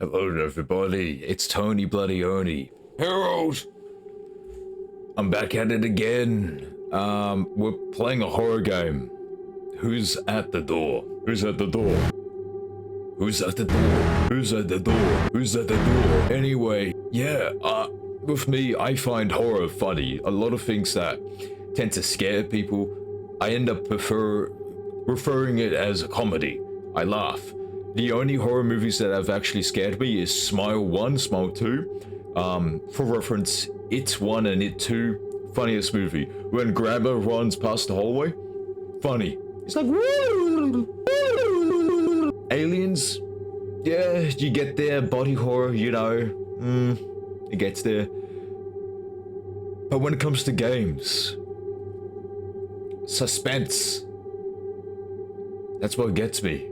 Hello everybody, it's Tony Bloody Oni. Harold! I'm back at it again. We're playing a horror game. Who's at the door? Who's at the door? Who's at the door? Who's at the door? Who's at the door? Anyway, yeah, with me, I find horror funny. A lot of things that tend to scare people, I end up referring it as a comedy. I laugh. The only horror movies that have actually scared me is Smile 1, Smile 2. For reference, It 1 and It 2, funniest movie. When Grandma runs past the hallway, funny. It's like, Aliens, yeah, you get there, body horror, you know, it gets there. But when it comes to games, suspense, that's what gets me.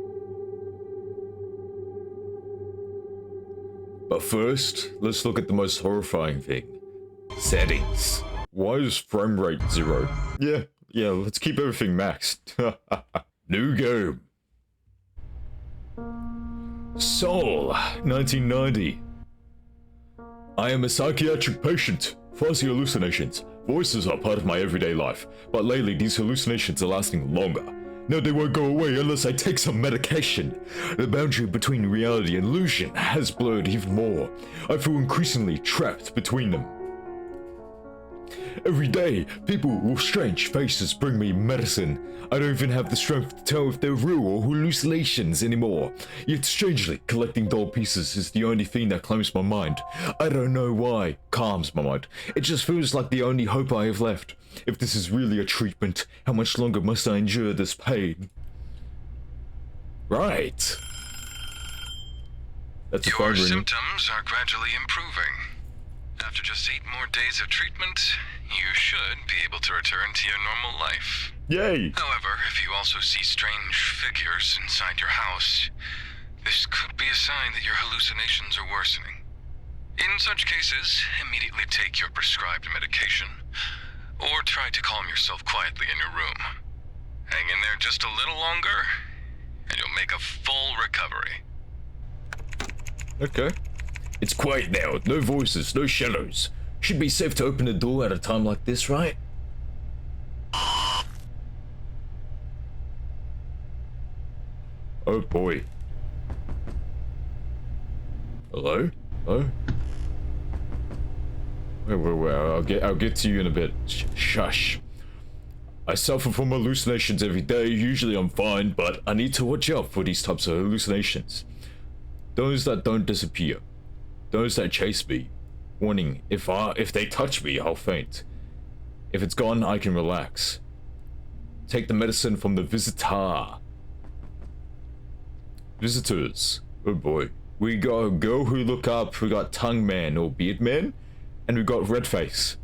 But first, let's look at the most horrifying thing. Settings. Why is frame rate 0? Yeah, let's keep everything maxed. New game. Soul, 1990. I am a psychiatric patient. Fuzzy hallucinations. Voices are part of my everyday life, but lately these hallucinations are lasting longer. No, they won't go away unless I take some medication. The boundary between reality and illusion has blurred even more. I feel increasingly trapped between them. Every day, people with strange faces bring me medicine. I don't even have the strength to tell if they're real or hallucinations anymore. Yet strangely, collecting doll pieces is the only thing that claims my mind. I don't know why, calms my mind. It just feels like the only hope I have left. If this is really a treatment, how much longer must I endure this pain? Right. That's Your symptoms are gradually improving. After just 8 more days of treatment, you should be able to return to your normal life. Yay! However, if you also see strange figures inside your house, this could be a sign that your hallucinations are worsening. In such cases, immediately take your prescribed medication, or try to calm yourself quietly in your room. Hang in there just a little longer, and you'll make a full recovery. Okay. It's quiet now, no voices, no shadows. Should be safe to open the door at a time like this, right? Oh boy. Hello? Hello? Wait, I'll get to you in a bit. Shush. I suffer from hallucinations every day. Usually I'm fine, but I need to watch out for these types of hallucinations. Those that don't disappear. Those that chase me. Warning, if they touch me, I'll faint. If it's gone, I can relax. Take the medicine from the visitor. Visitors. Oh boy. We got a girl who look up, we got tongue man or beard man, and we got red face.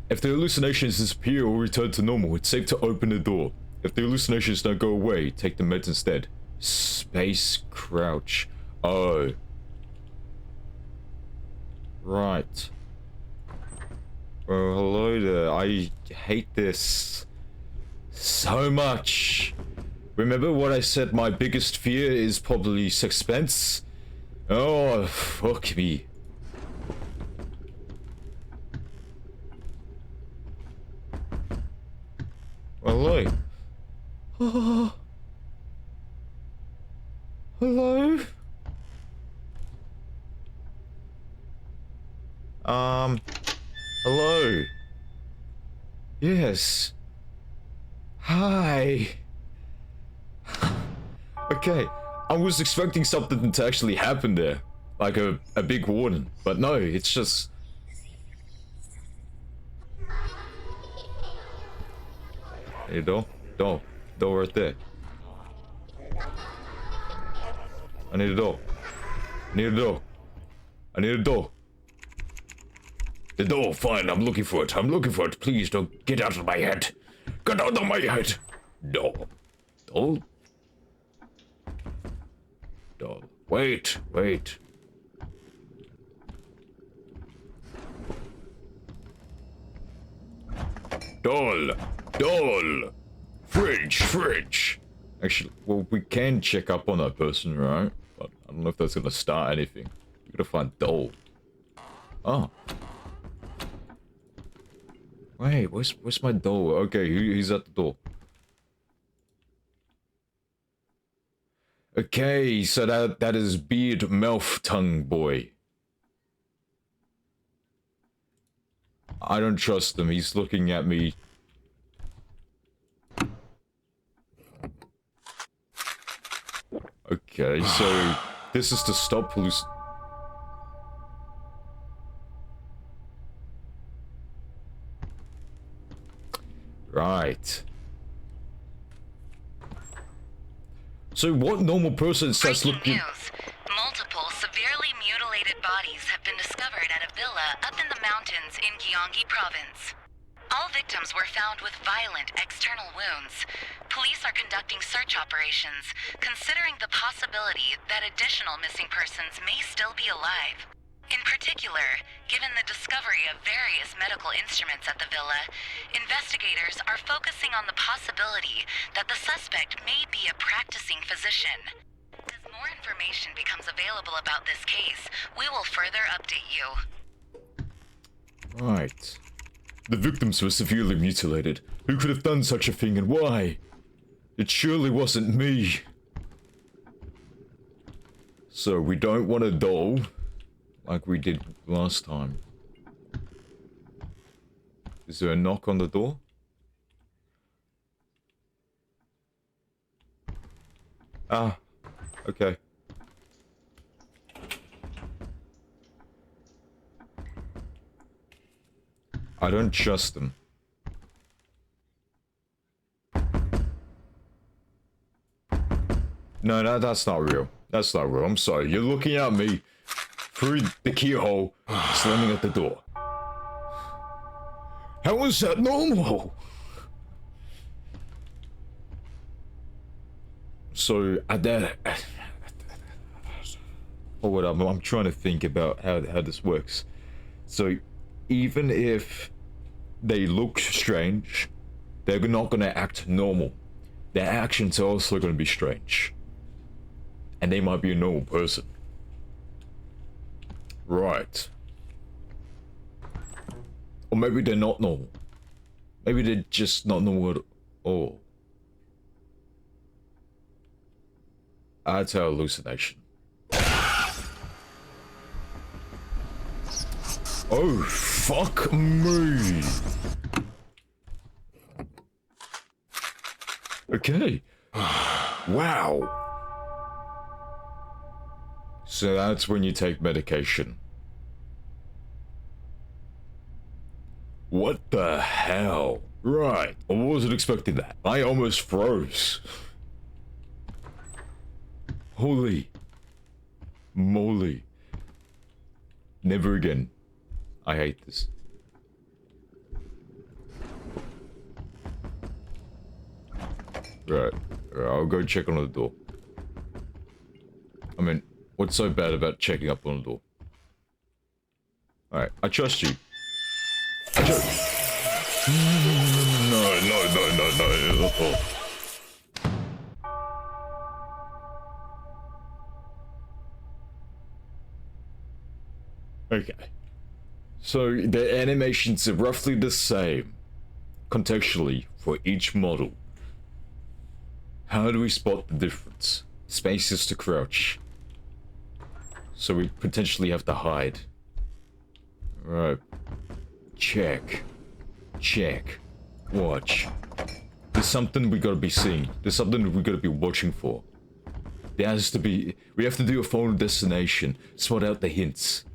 If the hallucinations disappear or return to normal, it's safe to open the door. If the hallucinations don't go away, take the meds instead. Space crouch. Oh. Right. Well, hello there. I hate this so much. Remember what I said my biggest fear is probably suspense? Oh, fuck me. Hello. Oh. Hello? Hello? Yes. Hi. Okay, I was expecting something to actually happen there. Like a big warning. But no, it's just... Hey, door right there. I need a door. I need a door. I need a door. The door, fine, I'm looking for it. I'm looking for it. Please don't get out of my head. Get out of my head. Door. Door. Door. Wait. Doll. Fridge. Actually, well, we can check up on that person, right? But I I don't know if that's gonna start anything. We gotta find doll. Oh. Wait, where's my doll? Okay, he's at the door. Okay, so that is beard, mouth, tongue boy. I don't trust him. He's looking at me. Okay, so this is to stop Right. So what normal person starts looking... News. Multiple severely mutilated bodies have been discovered at a villa up in the mountains in Gyeonggi province. All victims were found with violent external wounds. Police are conducting search operations, considering the possibility that additional missing persons may still be alive. In particular, given the discovery of various medical instruments at the villa, investigators are focusing on the possibility that the suspect may be a practicing physician. As more information becomes available about this case, we will further update you. Right. The victims were severely mutilated. Who could have done such a thing and why? It surely wasn't me. So we don't want a doll, like we did last time. Is there a knock on the door? Ah, okay. I don't trust them. No, that's not real. That's not real. I'm sorry. You're looking at me through the keyhole, slamming at the door. How is that normal? So, or what I'm trying to think about how this works. So, even if they look strange, they're not going to act normal. Their actions are also going to be strange. And they might be a normal person. Right. Or maybe they're not normal. Maybe they're just not normal at all. That's a hallucination. Oh, fuck me. Okay. Wow. So that's when you take medication. What the hell? Right. I wasn't expecting that. I almost froze. Holy moly. Never again. I hate this. Right. I'll go check on the door. I mean, what's so bad about checking up on the door? Alright, I trust you. No. Okay. So the animations are roughly the same, contextually, for each model. How do we spot the difference? Spaces to crouch. So we potentially have to hide. Right. Check. Watch. There's something we gotta be seeing. There's something we gotta be watching for. There has to be... We have to do a phone destination. Spot out the hints.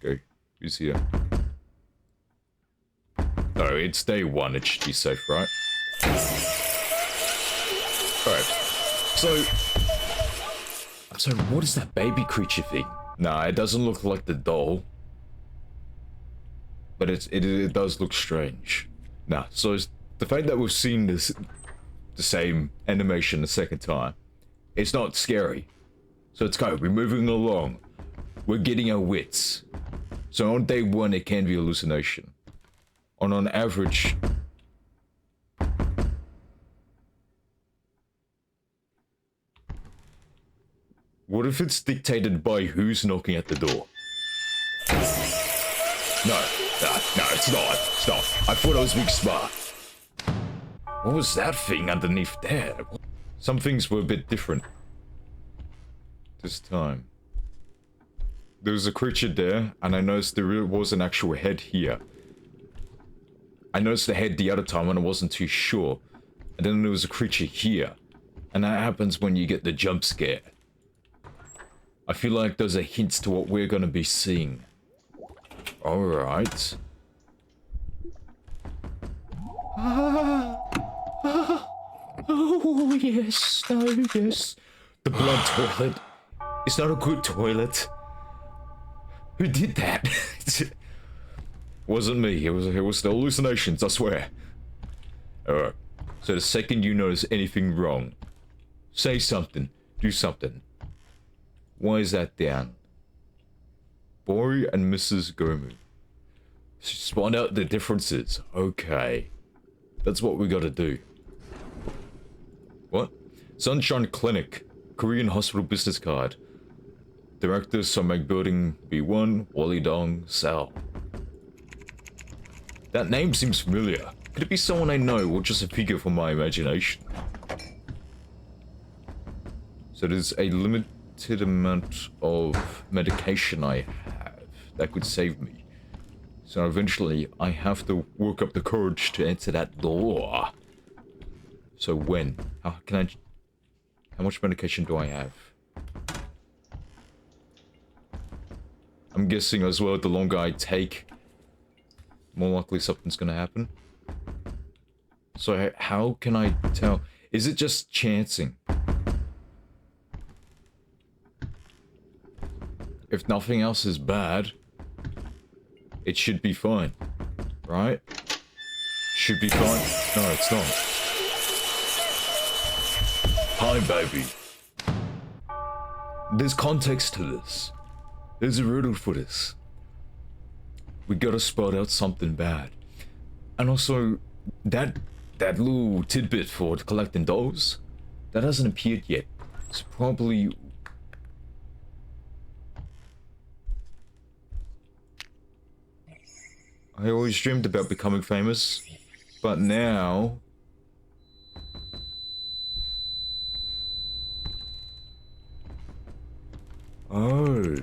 Okay, who's here? No, it's day one. It should be safe, right? Alright. So... I'm sorry, what is that baby creature thing? Nah, it doesn't look like the doll. But it does look strange. Nah, so the fact that we've seen the same animation the second time, it's not scary. So it's good. We're moving along. We're getting our wits. So on day one, it can be hallucination. On average... What if it's dictated by who's knocking at the door? No, it's not. It's not. I thought I was being smart. What was that thing underneath there? Some things were a bit different this time. There was a creature there, and I noticed there was an actual head here. I noticed the head the other time and I wasn't too sure. And then there was a creature here. And that happens when you get the jump scare. I feel like those are hints to what we're gonna be seeing. Alright. Oh, yes, oh, yes. The blood toilet. It's not a good toilet. Who did that? Wasn't me. It was the hallucinations, I swear. Alright. So the second you notice anything wrong, say something. Do something. Why is that down? Bori and Mrs. Gomu. Find out the differences. Okay. That's what we gotta do. What? Sunshine Clinic. Korean Hospital Business Card. Director Summag Building B1, Wally Dong, Sal. That name seems familiar. Could it be someone I know or just a figure from my imagination? So there's a limited amount of medication I have that could save me. So eventually I have to work up the courage to enter that door. So when? How much medication do I have? I'm guessing as well, the longer I take, more likely something's gonna happen. So how can I tell? Is it just chancing? If nothing else is bad, it should be fine, right? Should be fine. No, it's not. Hi, baby. There's context to this. There's a riddle for this. We gotta spot out something bad. And also, that little tidbit for collecting dolls, that hasn't appeared yet. It's probably... I always dreamed about becoming famous, but now... Oh.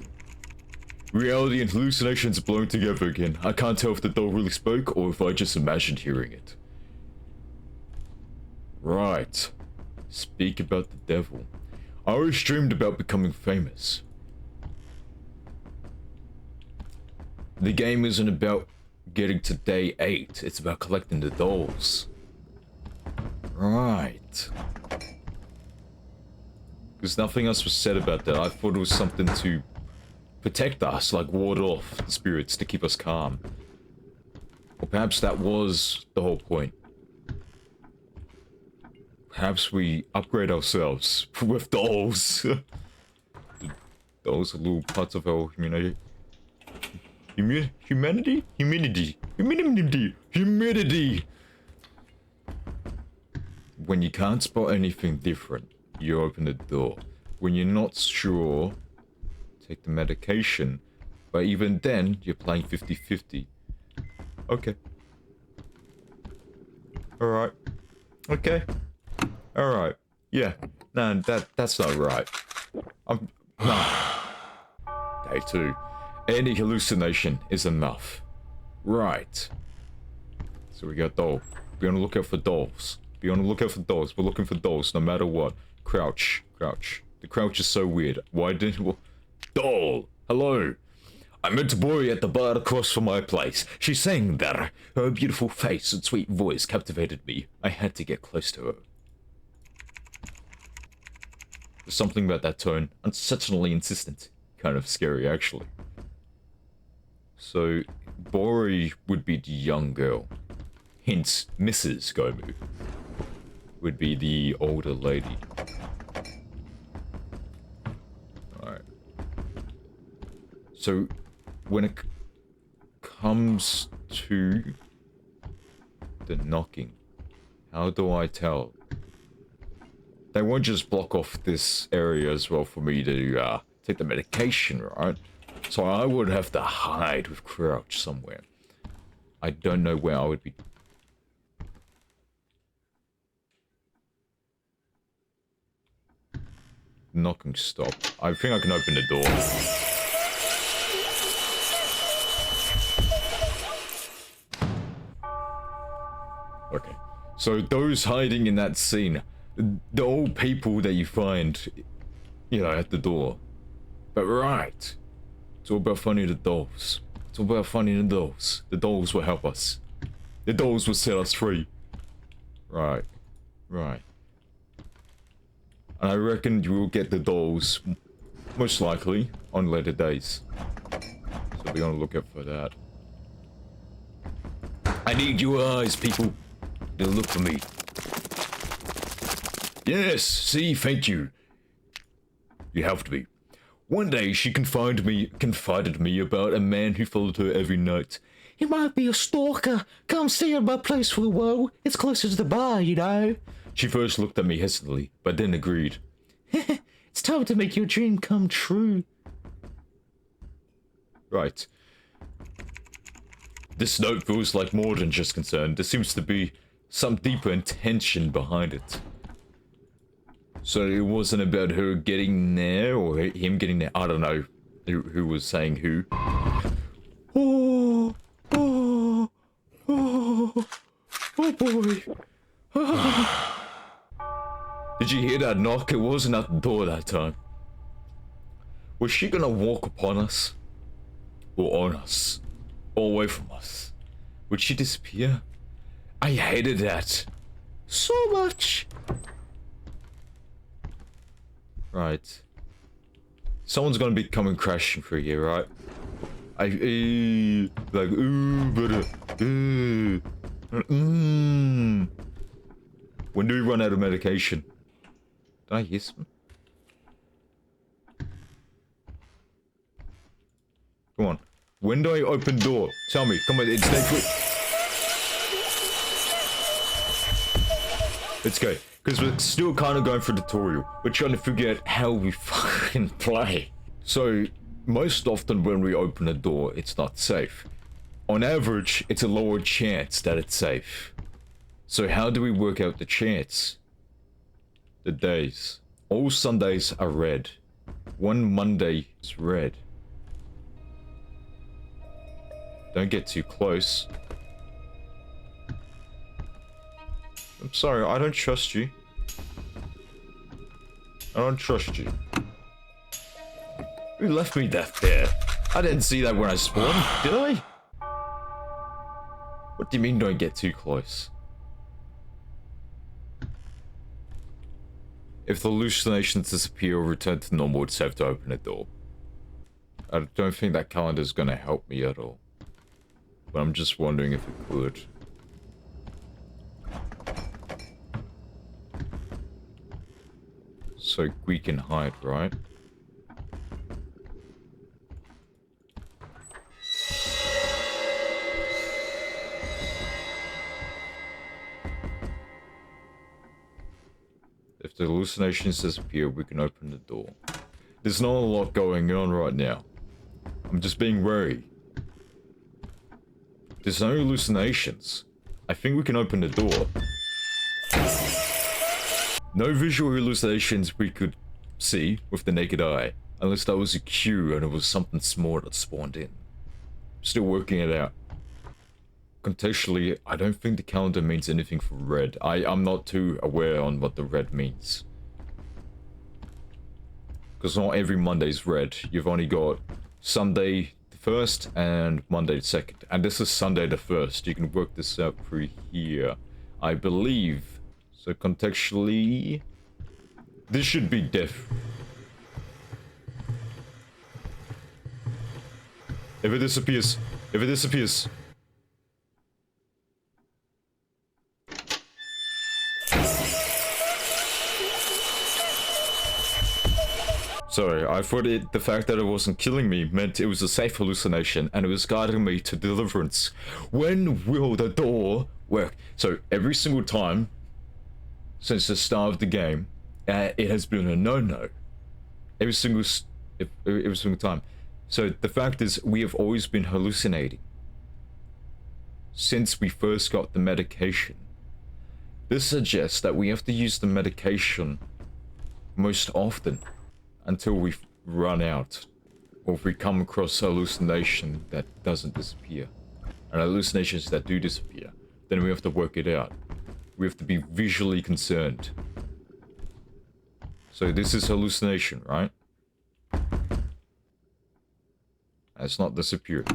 Reality and hallucinations blowing together again. I can't tell if the doll really spoke or if I just imagined hearing it. Right. Speak about the devil. I always dreamed about becoming famous. The game isn't about getting to day 8, it's about collecting the dolls. Right. Because nothing else was said about that. I thought it was something to protect us, like ward off the spirits to keep us calm. Or perhaps that was the whole point. Perhaps we upgrade ourselves with dolls. Dolls are little parts of our humanity. Humanity? When you can't spot anything different, you open the door. When you're not sure, take the medication. But even then, you're playing 50-50. Okay. Alright. Okay. Alright. Yeah. No, that's not right. No. Day 2. Any hallucination is enough. Right. So we got doll. Be on the lookout for dolls. Be on the lookout for dolls. We're looking for dolls no matter what. Crouch. Crouch. The crouch is so weird. Why didn't... Doll! Hello! I met Bori at the bar across from my place. She sang there. Her beautiful face and sweet voice captivated me. I had to get close to her. There's something about that tone. Unsuccessfully insistent. Kind of scary, actually. So, Bori would be the young girl. Hence, Mrs. Gomu would be the older lady. Alright. So, when it comes to the knocking, how do I tell they won't just block off this area as well for me to take the medication, right? So I would have to hide with Crouch somewhere. I don't know where I would be. Knocking stopped. I think I can open the door. Okay. So those hiding in that scene, the old people that you find, you know, at the door. But right. It's all about finding the dolls. It's all about finding the dolls. The dolls will help us. The dolls will set us free. Right. Right. And I reckon you will get the dolls, most likely, on later days. So be on the lookout for that. I need your eyes, people. They'll look for me. Yes, see, thank you. You helped me. One day she confided me about a man who followed her every night. He might be a stalker. Come stay at my place for a while. It's closer to the bar, you know. She first looked at me hesitantly, but then agreed. It's time to make your dream come true. Right. This note feels like more than just concern. There seems to be some deeper intention behind it. So it wasn't about her getting there or him getting there. I don't know who was saying who. Oh, oh, oh, oh boy. Oh. Did you hear that knock? It wasn't at the door that time. Was she gonna walk upon us? Or on us? Or away from us? Would she disappear? I hated that so much. Right. Someone's gonna be coming crashing through here, right? Like, ooh, brother. When do we run out of medication? Did I hear something? Come on. When do I open door? Tell me. Come on, it's next week. Let's go. Because we're still kind of going for tutorial. We're trying to figure out how we fucking play. So, most often when we open a door, it's not safe. On average, it's a lower chance that it's safe. So how do we work out the chance? The days. All Sundays are red. One Monday is red. Don't get too close. I'm sorry, I don't trust you. I don't trust you. Who left me that there? I didn't see that when I spawned, did I? What do you mean don't get too close? If the hallucinations disappear or return to normal, it's safe to open a door. I don't think that calendar is going to help me at all. But I'm just wondering if it could. So we can hide, right? If the hallucinations disappear, we can open the door. There's not a lot going on right now. I'm just being wary. There's no hallucinations. I think we can open the door. No visual hallucinations we could see with the naked eye. Unless that was a cue and it was something small that spawned in. Still working it out. Contextually, I don't think the calendar means anything for red. I'm not too aware on what the red means. Because not every Monday is red. You've only got Sunday the 1st and Monday the 2nd. And this is Sunday the 1st. You can work this out through here, I believe. So contextually, this should be death. If it disappears, Sorry, I thought the fact that it wasn't killing me meant it was a safe hallucination and it was guiding me to deliverance. When will the door work? So every single time since the start of the game, it has been a no-no every single time. So the fact is, we have always been hallucinating since we first got the medication. This suggests that we have to use the medication most often until we run out, or if we come across a hallucination that doesn't disappear, and hallucinations that do disappear, then we have to work it out. We have to be visually concerned. So this is hallucination, right? It's not disappeared.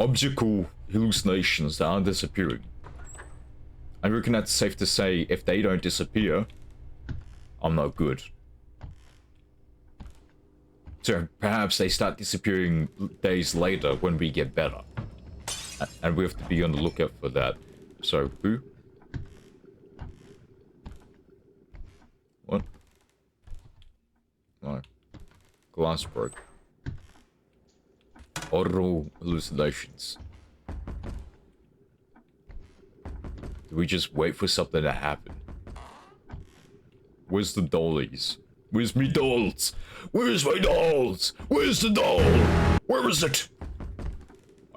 Objectal hallucinations that aren't disappearing. I reckon that's safe to say if they don't disappear, I'm not good. So perhaps they start disappearing days later when we get better. And we have to be on the lookout for that. So, who? What? No. Glass broke. Audible hallucinations. Do we just wait for something to happen? Where's the dollies? Where's me dolls? Where's my dolls? Where's the doll? Where is it?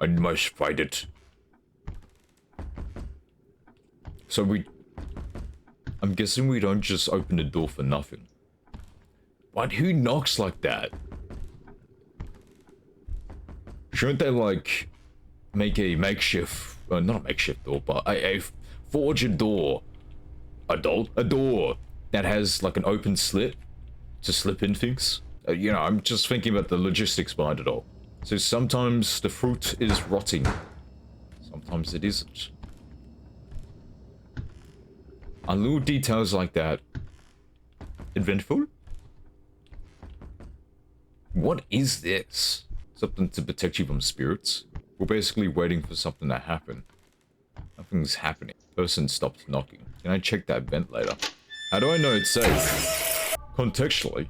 I must find it. So I'm guessing we don't just open the door for nothing. But who knocks like that? Shouldn't they, like, make a makeshift, not a makeshift door, but a forged door? A door that has, like, an open slit to slip in things? You know, I'm just thinking about the logistics behind it all. So sometimes the fruit is rotting. Sometimes it isn't. Are little details like that eventful? What is this? Something to protect you from spirits? We're basically waiting for something to happen. Nothing's happening. Person stopped knocking. Can I check that ventilator? How do I know it's safe? Contextually,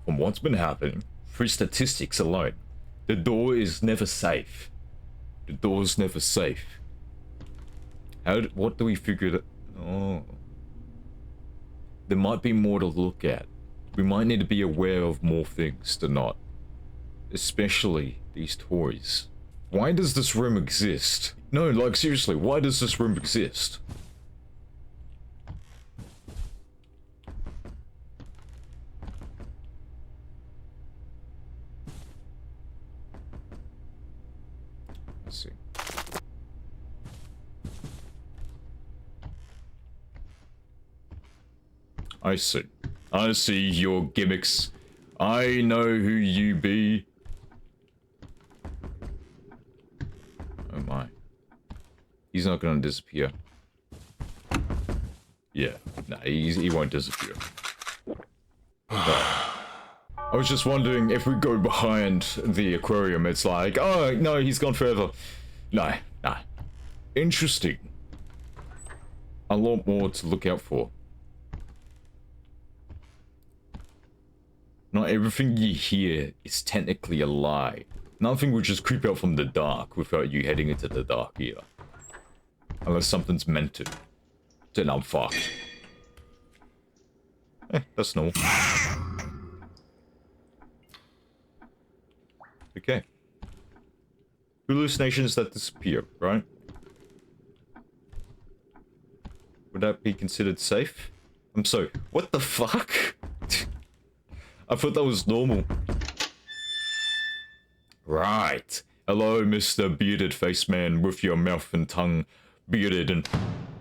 from what's been happening, through statistics alone, the door is never safe. The door's never safe. What do we figure that? Oh. There might be more to look at. We might need to be aware of more things than not. Especially these toys. Why does this room exist? No, like seriously, why does this room exist? Let's see. I see. I see your gimmicks. I know who you be. Oh my. He's not gonna disappear. Yeah, nah, he won't disappear. I was just wondering if we go behind the aquarium, it's like, oh no, he's gone forever. Nah. Interesting. A lot more to look out for. Not everything you hear is technically a lie. Nothing will just creep out from the dark without you heading into the dark either. Unless something's meant to. Then I'm fucked. That's normal. Okay. Hallucinations that disappear, right? Would that be considered safe? I'm sorry, what the fuck? I thought that was normal. Right. Hello, Mr. Bearded Face Man with your mouth and tongue bearded and...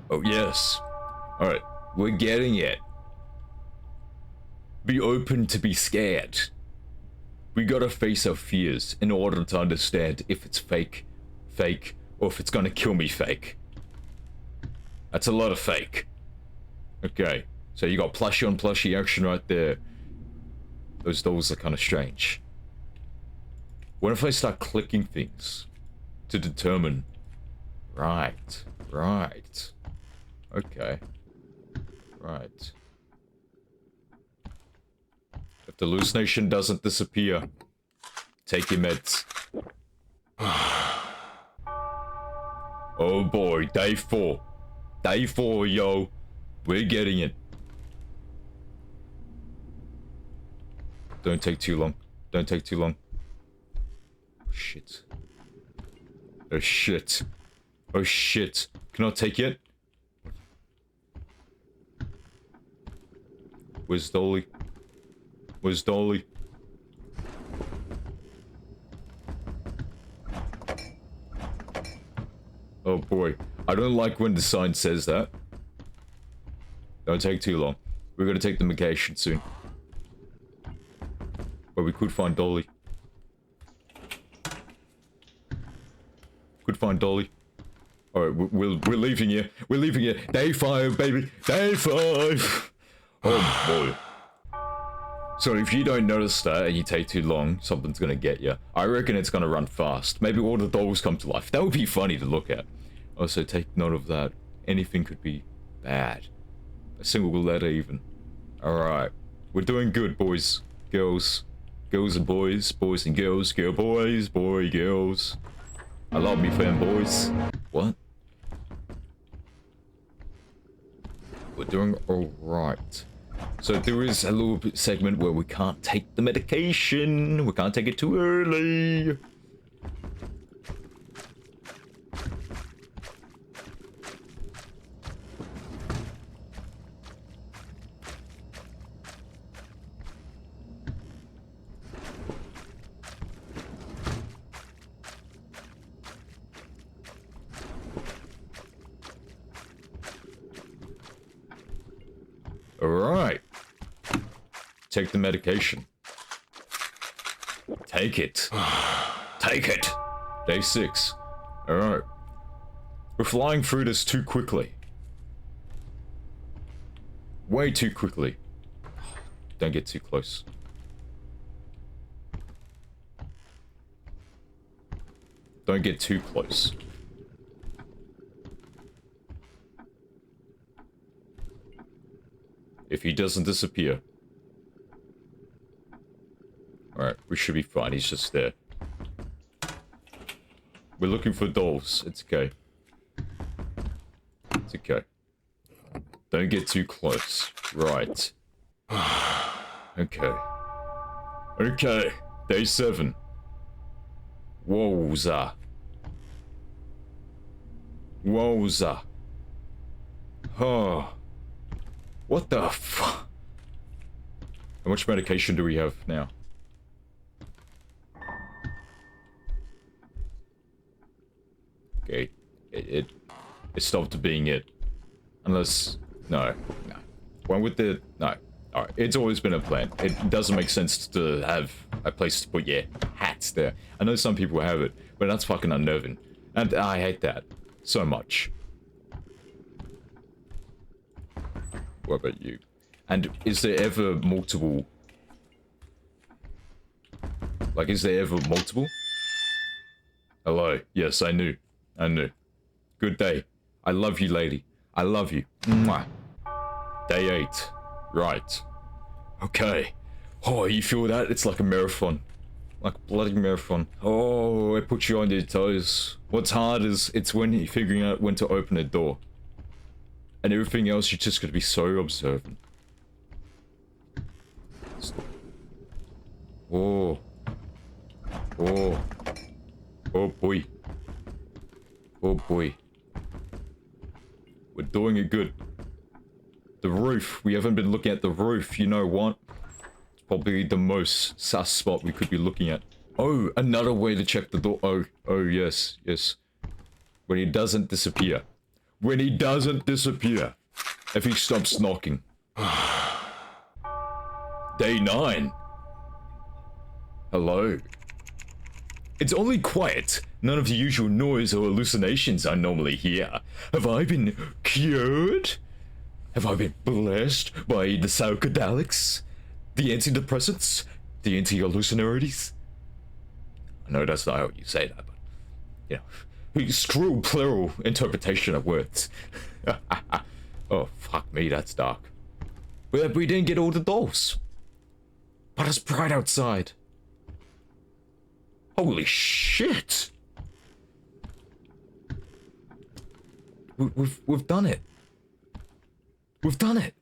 Oh, yes. Alright, we're getting it. Be open to be scared. We gotta face our fears in order to understand if it's fake, or if it's gonna kill me fake. That's a lot of fake. Okay, so you got plushie on plushie action right there. Those dolls are kind of strange. What if I start clicking things to determine? Right. Okay. Right. If the hallucination doesn't disappear, take your meds. Oh boy, day 4. Day 4, yo. We're getting it. Don't take too long. Don't take too long. Shit. Oh shit. Oh shit. Cannot take it. Where's Dolly? Where's Dolly? Oh boy. I don't like when the sign says that. Don't take too long. We're gonna take the vacation soon. But we could find Dolly. Could find Dolly. Alright, we're leaving here. We're leaving here. Day 5, baby. Day 5. Oh boy. So if you don't notice that and you take too long, something's gonna get you. I reckon it's gonna run fast. Maybe all the dolls come to life. That would be funny to look at. Also, take note of that. Anything could be bad. A single letter even. Alright. We're doing good, boys. Girls. Girls and boys. Boys and girls. Girl boys. Boy girls. I love me fanboys. What? We're doing alright. So there is a little bit segment where we can't take the medication. We can't take it too early. Alright. Take the medication. Take it. Take it. Day 6. Alright. We're flying through this too quickly. Way too quickly. Don't get too close. Don't get too close. If he doesn't disappear. Alright, we should be fine. He's just there. We're looking for dolls. It's okay. It's okay. Don't get too close. Right. Okay. Okay. Day 7. Wowza. Wowza. Oh. What the fuck? How much medication do we have now? Okay. It stopped being it. Unless... No. No. When with the... No. Alright. It's always been a plan. It doesn't make sense to have a place to put your hats there. I know some people have it, but that's fucking unnerving. And I hate that. So much. What about you? And is there ever multiple... Like, is there ever multiple? Hello. Yes, I knew. I knew. Good day. I love you, lady. I love you. Mwah. Day 8. Right. Okay. Oh, you feel that? It's like a marathon. Like a bloody marathon. Oh, it puts you on your toes. What's hard is it's when you're figuring out when to open a door. And everything else, you're just gonna be so observant. Oh. Oh. Oh boy. Oh boy. We're doing it good. The roof. We haven't been looking at the roof. You know what? It's probably the most sus spot we could be looking at. Oh, another way to check the door. Oh, oh yes, yes. When he doesn't disappear. When he doesn't disappear. If he stops knocking. Day 9. Hello. It's only quiet. None of the usual noise or hallucinations I normally hear. Have I been cured? Have I been blessed by the psychedelics? The antidepressants? The anti-hallucinarities? I know that's not how you say that, but... You know... Screw plural interpretation of words. Oh, fuck me, that's dark. But we didn't get all the dolls. But it's bright outside. Holy shit! We've done it. We've done it.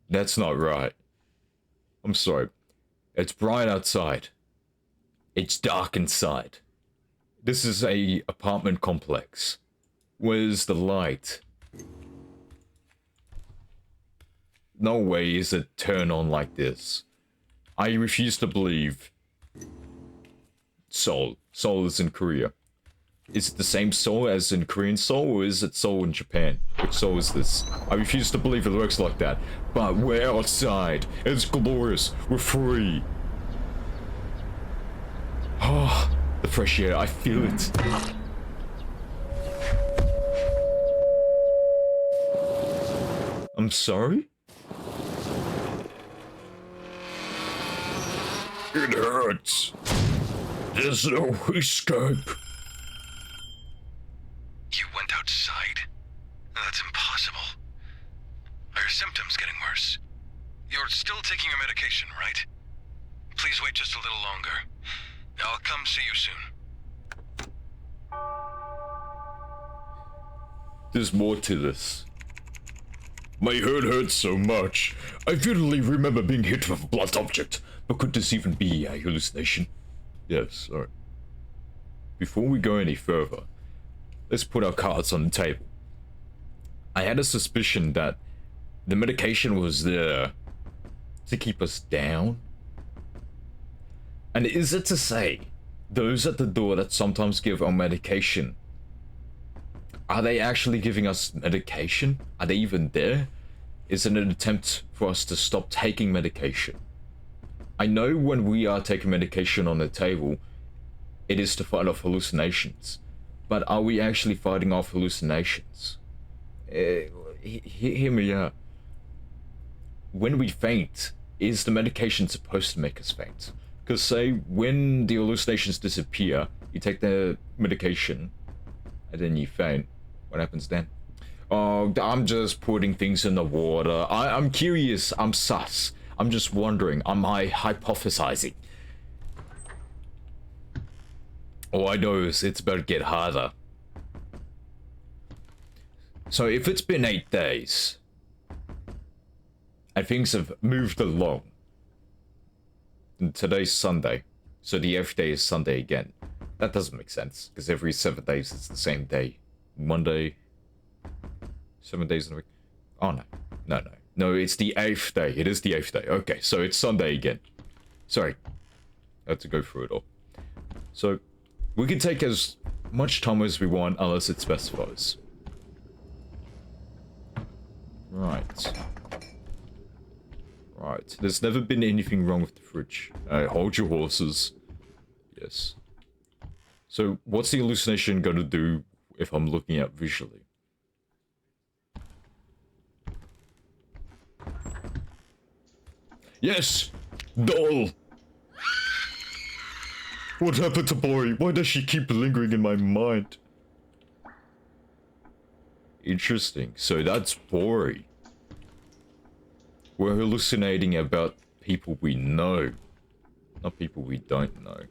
That's not right. I'm sorry. It's bright outside. It's dark inside. This is a apartment complex. Where's the light? No way is it turn on like this. I refuse to believe. Seoul. Seoul is in Korea. Is it the same Seoul as in Korean Seoul, or is it Seoul in Japan? Which Seoul is this? I refuse to believe it works like that. But we're outside. It's glorious. We're free. Oh, the fresh air. I feel it. I'm sorry? It hurts. There's no escape. You went outside? That's impossible. Are your symptoms getting worse? You're still taking your medication, right? Please wait just a little longer. I'll come see you soon. There's more to this. My head hurts so much. I vividly remember being hit with a blunt object. But could this even be a hallucination? Yes, alright. Before we go any further, let's put our cards on the table. I had a suspicion that the medication was there to keep us down. And is it to say, those at the door that sometimes give our medication, are they actually giving us medication? Are they even there? Is it an attempt for us to stop taking medication? I know when we are taking medication on the table, it is to fight off hallucinations. But are we actually fighting off hallucinations? Hear me out. When we faint, is the medication supposed to make us faint? Because say, when the hallucinations disappear, you take the medication, and then you faint. What happens then? Oh, I'm just putting things in the water. I'm curious. I'm sus. I'm just wondering. Am I hypothesizing? All I know is it's about to get harder. So if it's been 8 days, and things have moved along, and today's Sunday, so the 8th day is Sunday again. That doesn't make sense, because every 7 days it's the same day. Monday, 7 days in a week. Oh no, no, it's the 8th day. It is the 8th day. Okay, so it's Sunday again. Sorry, I had to go through it all. So we can take as much time as we want, unless it specifies. Right. Right. There's never been anything wrong with the fridge. Hold your horses. Yes. So, what's the hallucination gonna do if I'm looking at visually? Yes! Doll! What happened to Bori? Why does she keep lingering in my mind? Interesting. So that's Bori. We're hallucinating about people we know, not people we don't know.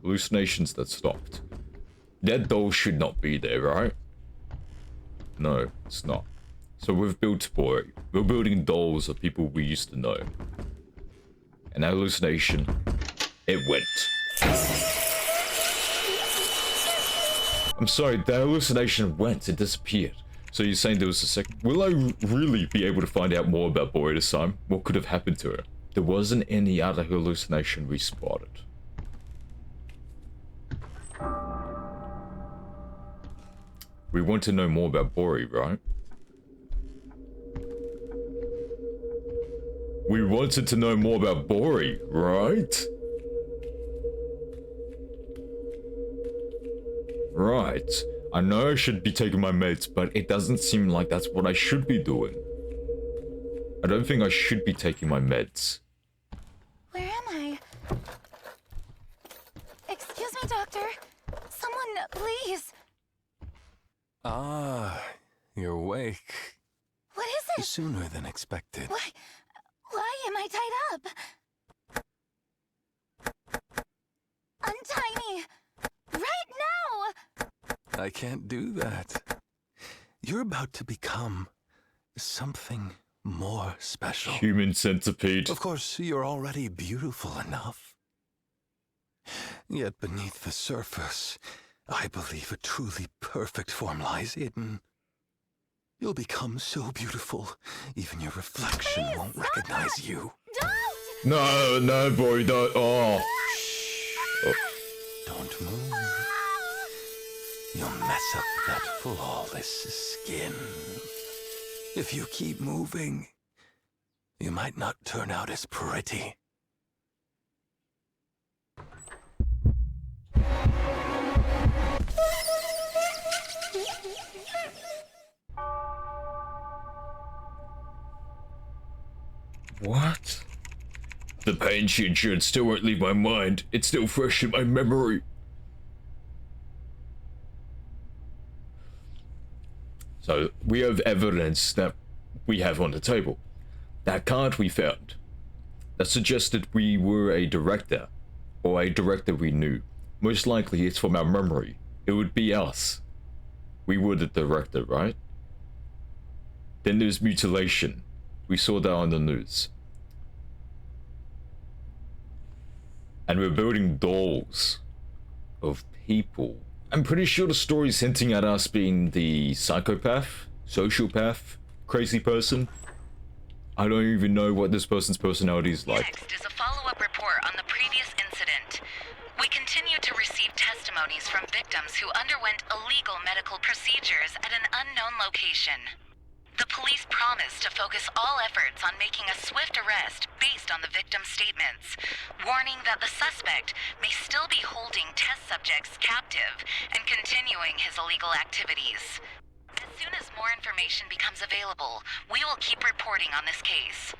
Hallucinations that stopped. That doll should not be there, right? No, it's not. So we've built Bori. We're building dolls of people we used to know. And that hallucination, it went. I'm sorry, the hallucination went, it disappeared. So you're saying there was a second... Will I really be able to find out more about Bori this time? What could have happened to her? There wasn't any other hallucination we spotted. We want to know more about Bori, right? We wanted to know more about Bori, right? Right. I know I should be taking my meds, but it doesn't seem like that's what I should be doing. I don't think I should be taking my meds. Where am I? Excuse me, doctor. Someone, please. Ah, you're awake. What is it? Sooner than expected. Why am I tied up? Untie me! Right now! I can't do that. You're about to become something more special. Human centipede. Of course, you're already beautiful enough. Yet beneath the surface, I believe a truly perfect form lies hidden. You'll become so beautiful, even your reflection won't recognize you. No, no, boy, don't. Oh. Oh. Don't move. You'll mess up that flawless skin. If you keep moving, you might not turn out as pretty. What? The pain she endured still won't leave my mind. It's still fresh in my memory. So, we have evidence that we have on the table. That card we found that suggested we were a director, or a director we knew. Most likely it's from our memory. It would be us. We were the director, right? Then there's mutilation. We saw that on the news. And we're building dolls of people. I'm pretty sure the story's hinting at us being the psychopath, sociopath, crazy person. I don't even know what this person's personality is like. Next is a follow-up report on the previous incident. We continue to receive testimonies from victims who underwent illegal medical procedures at an unknown location. The police promise to focus all efforts on making a swift arrest based on the victim's statements, warning that the suspect may still be holding test subjects captive and continuing his illegal activities. As soon as more information becomes available, we will keep reporting on this case.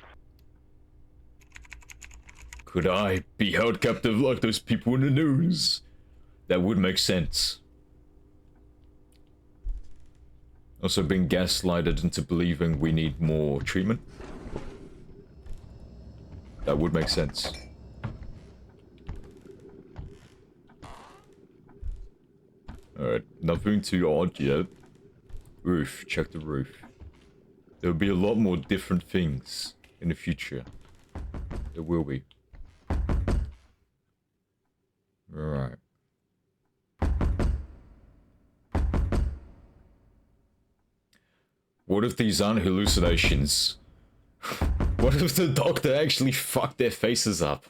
Could I be held captive like those people in the news? That would make sense. Also being gaslighted into believing we need more treatment. That would make sense. Alright, nothing too odd yet. Roof, check the roof. There'll be a lot more different things in the future. There will be. Alright. What if these aren't hallucinations? What if the doctor actually fucked their faces up?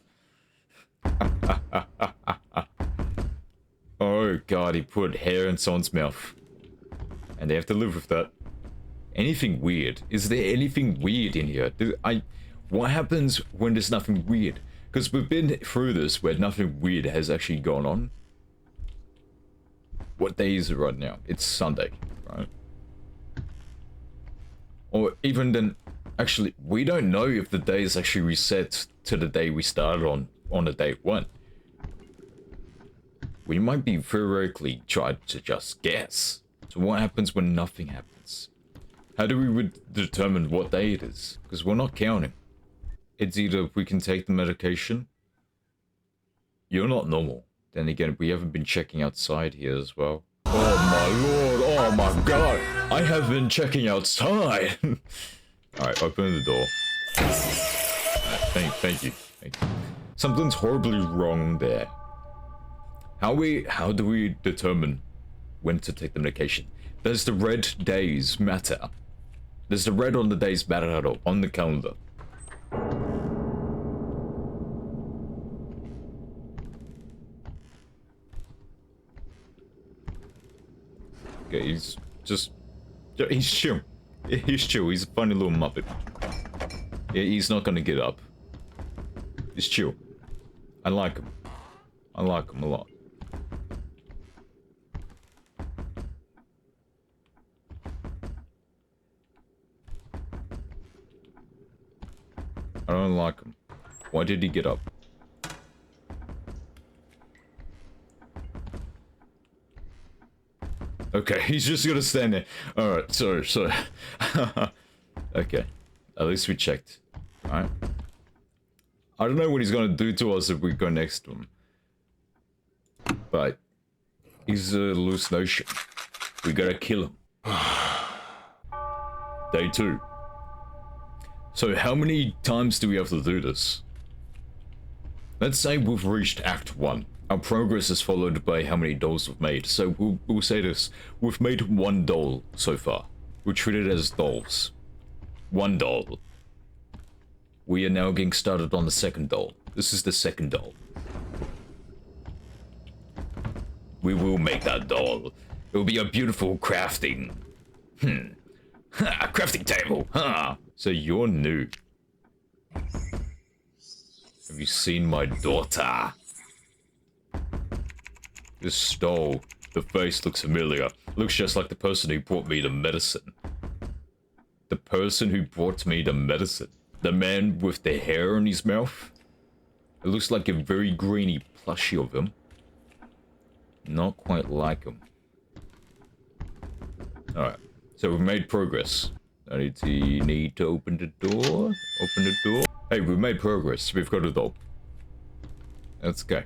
Oh god, he put hair in someone's mouth. And they have to live with that. Anything weird? Is there anything weird in here? What happens when there's nothing weird? Because we've been through this where nothing weird has actually gone on. What day is it right now? It's Sunday, right? Or even then, actually, we don't know if the day is actually reset to the day we started on the day one. We might be theoretically trying to just guess. So what happens when nothing happens? How do we determine what day it is? Because we're not counting. It's either we can take the medication. You're not normal. Then again, we haven't been checking outside here as well. Oh my lord, oh my god. I have been checking outside. Alright, open the door. Thank you. Something's horribly wrong there. How do we determine when to take the medication? Does the red days matter? Does the red on the days matter at all on the calendar? Okay, he's chill. He's chill. He's a funny little muppet. Yeah, he's not gonna get up. He's chill. I like him. I like him a lot. I don't like him. Why did he get up? Okay, he's just gonna stand there. Alright, sorry. Okay, at least we checked. Alright. I don't know what he's gonna do to us if we go next to him. But he's a hallucination. We gotta kill him. Day 2. So how many times do we have to do this? Let's say we've reached Act 1. Our progress is followed by how many dolls we've made. So we'll say this. We've made 1 doll so far. We're treated as dolls. 1 doll. We are now getting started on the 2nd doll. This is the 2nd doll. We will make that doll. It will be a beautiful crafting. Ha, crafting table. Huh. So you're new. Have you seen my daughter? This doll, the face looks familiar. Looks just like the person who brought me the medicine. The person who brought me the medicine. The man with the hair in his mouth. It looks like a very grainy plushie of him. Not quite like him. Alright, so we've made progress. I need to open the door. Open the door. Hey, we've made progress. We've got a doll. That's okay.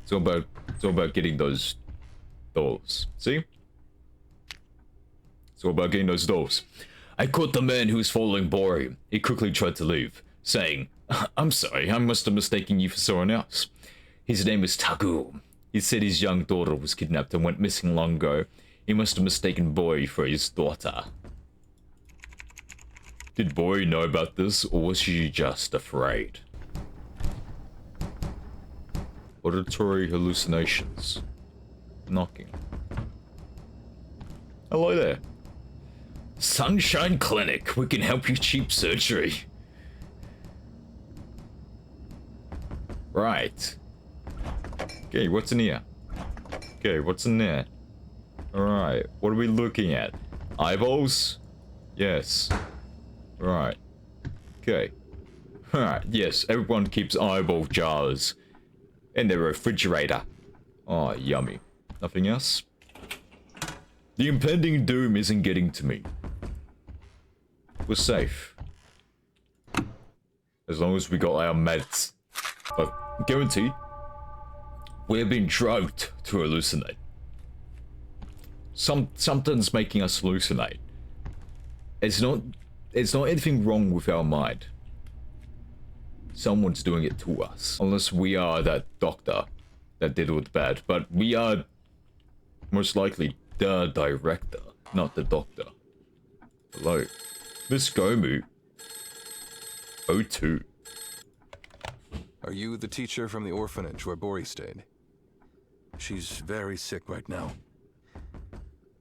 It's all about getting those dolls. See? It's all about getting those dolls. I caught the man who was following Bori. He quickly tried to leave, saying, I'm sorry, I must have mistaken you for someone else. His name is Taku. He said his young daughter was kidnapped and went missing long ago. He must have mistaken Bori for his daughter. Did Bori know about this, or was she just afraid? Auditory hallucinations. Knocking. Hello there. Sunshine Clinic. We can help you cheap surgery. Right. Okay, what's in here? Okay, what's in there? Alright, what are we looking at? Eyeballs? Yes. Right. Okay. Alright, yes, everyone keeps eyeball jars in their refrigerator. Oh, yummy. Nothing else? The impending doom isn't getting to me. We're safe. As long as we got our meds. But guaranteed, we're being drugged to hallucinate. Something's making us hallucinate. It's not anything wrong with our mind. Someone's doing it to us. Unless we are that doctor that did all the bad. But we are most likely the director, not the doctor. Hello. Miss Gomu. O2. Are you the teacher from the orphanage where Bori stayed? She's very sick right now.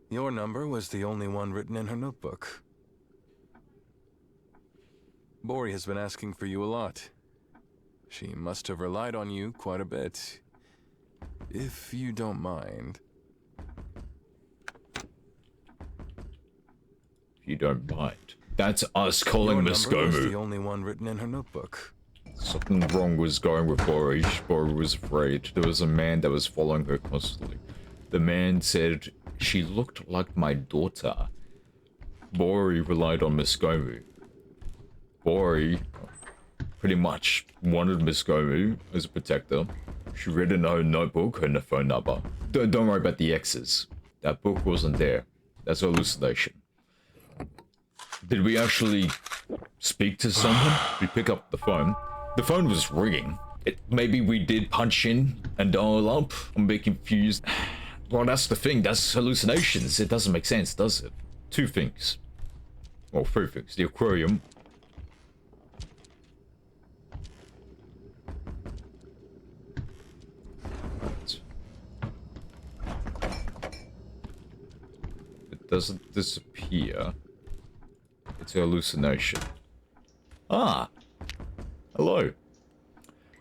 Your number was the only one written in her notebook. Bori has been asking for you a lot. She must have relied on you quite a bit. If you don't mind. If you don't mind. That's us calling Miss Your number was the Gomu. only one written in her notebook. Something wrong was going with Bori. Bori was afraid. There was a man that was following her constantly. The man said she looked like my daughter. Bori relied on Miss Gomu. Bori pretty much wanted Miss Gomu as a protector. She read in her notebook her phone number. Don't worry about the X's. That book wasn't there. That's a hallucination. Did we actually speak to someone? We pick up the phone. The phone was ringing. Maybe we did punch in and dial up. I'm a bit confused. Well, that's the thing. That's hallucinations. It doesn't make sense, does it? 2 things. Well, 3 things. The aquarium. Right. It doesn't disappear. It's a hallucination. Ah! Hello.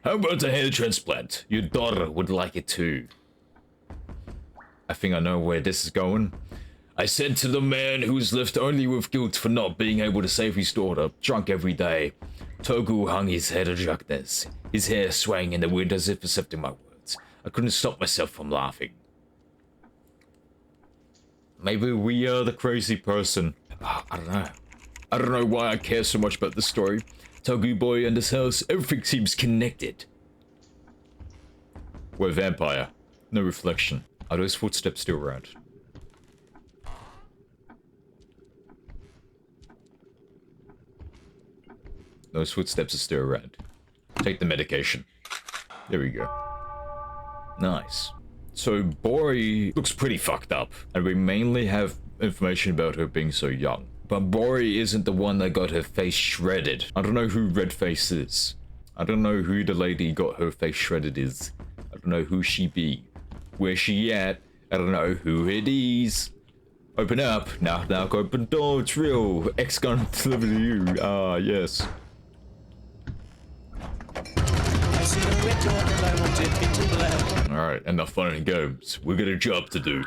How about a hair transplant? Your daughter would like it too. I think I know where this is going. I said to the man who's left only with guilt for not being able to save his daughter, drunk every day. Togu hung his head of drunkenness, his hair swaying in the wind as if accepting my words. I couldn't stop myself from laughing. Maybe we are the crazy person. I don't know. I don't know why I care so much about this story. Togu boy and his house, everything seems connected. We're a vampire. No reflection. Are those footsteps still around? Those footsteps are still around. Take the medication. There we go. Nice. So Bori looks pretty fucked up, and we mainly have information about her being so young. But Bori isn't the one that got her face shredded. I don't know who Redface is. I don't know who the lady got her face shredded is. I don't know who she be. Where she at? I don't know who it is. Open up. Knock, knock, open door. It's real. X-Gun deliver to you. Ah, yes. Alright, enough fun and games. We got a job to do.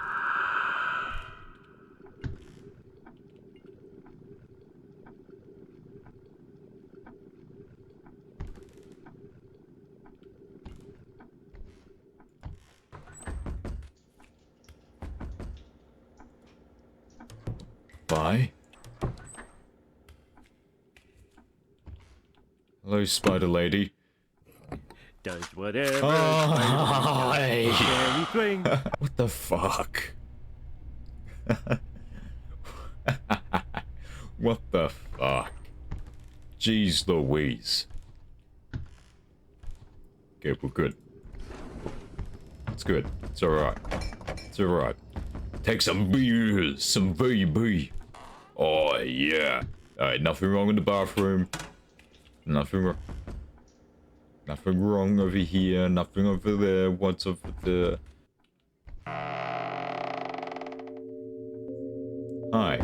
Bye. Hello, spider lady. Does whatever. Hi. Anything. What the fuck? What the fuck? Jeez Louise. Okay, we're good. It's good. It's alright. It's alright. Take some beers, some baby. Oh yeah. Alright, nothing wrong in the bathroom. Nothing wrong. Nothing wrong over here, nothing over there, what's over there? Hi.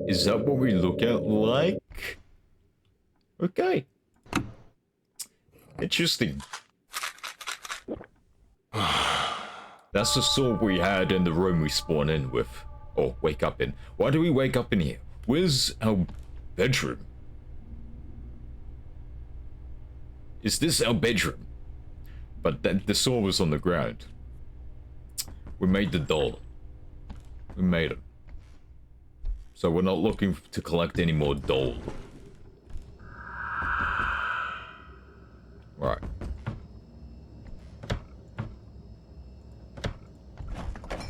Is that what we look at like? Okay. Interesting. That's the sword we had in the room we spawn in with. Or wake up in. Why do we wake up in here? Where's our bedroom? Is this our bedroom? But then the sword was on the ground. We made the doll. We made it. So we're not looking to collect any more doll. Right.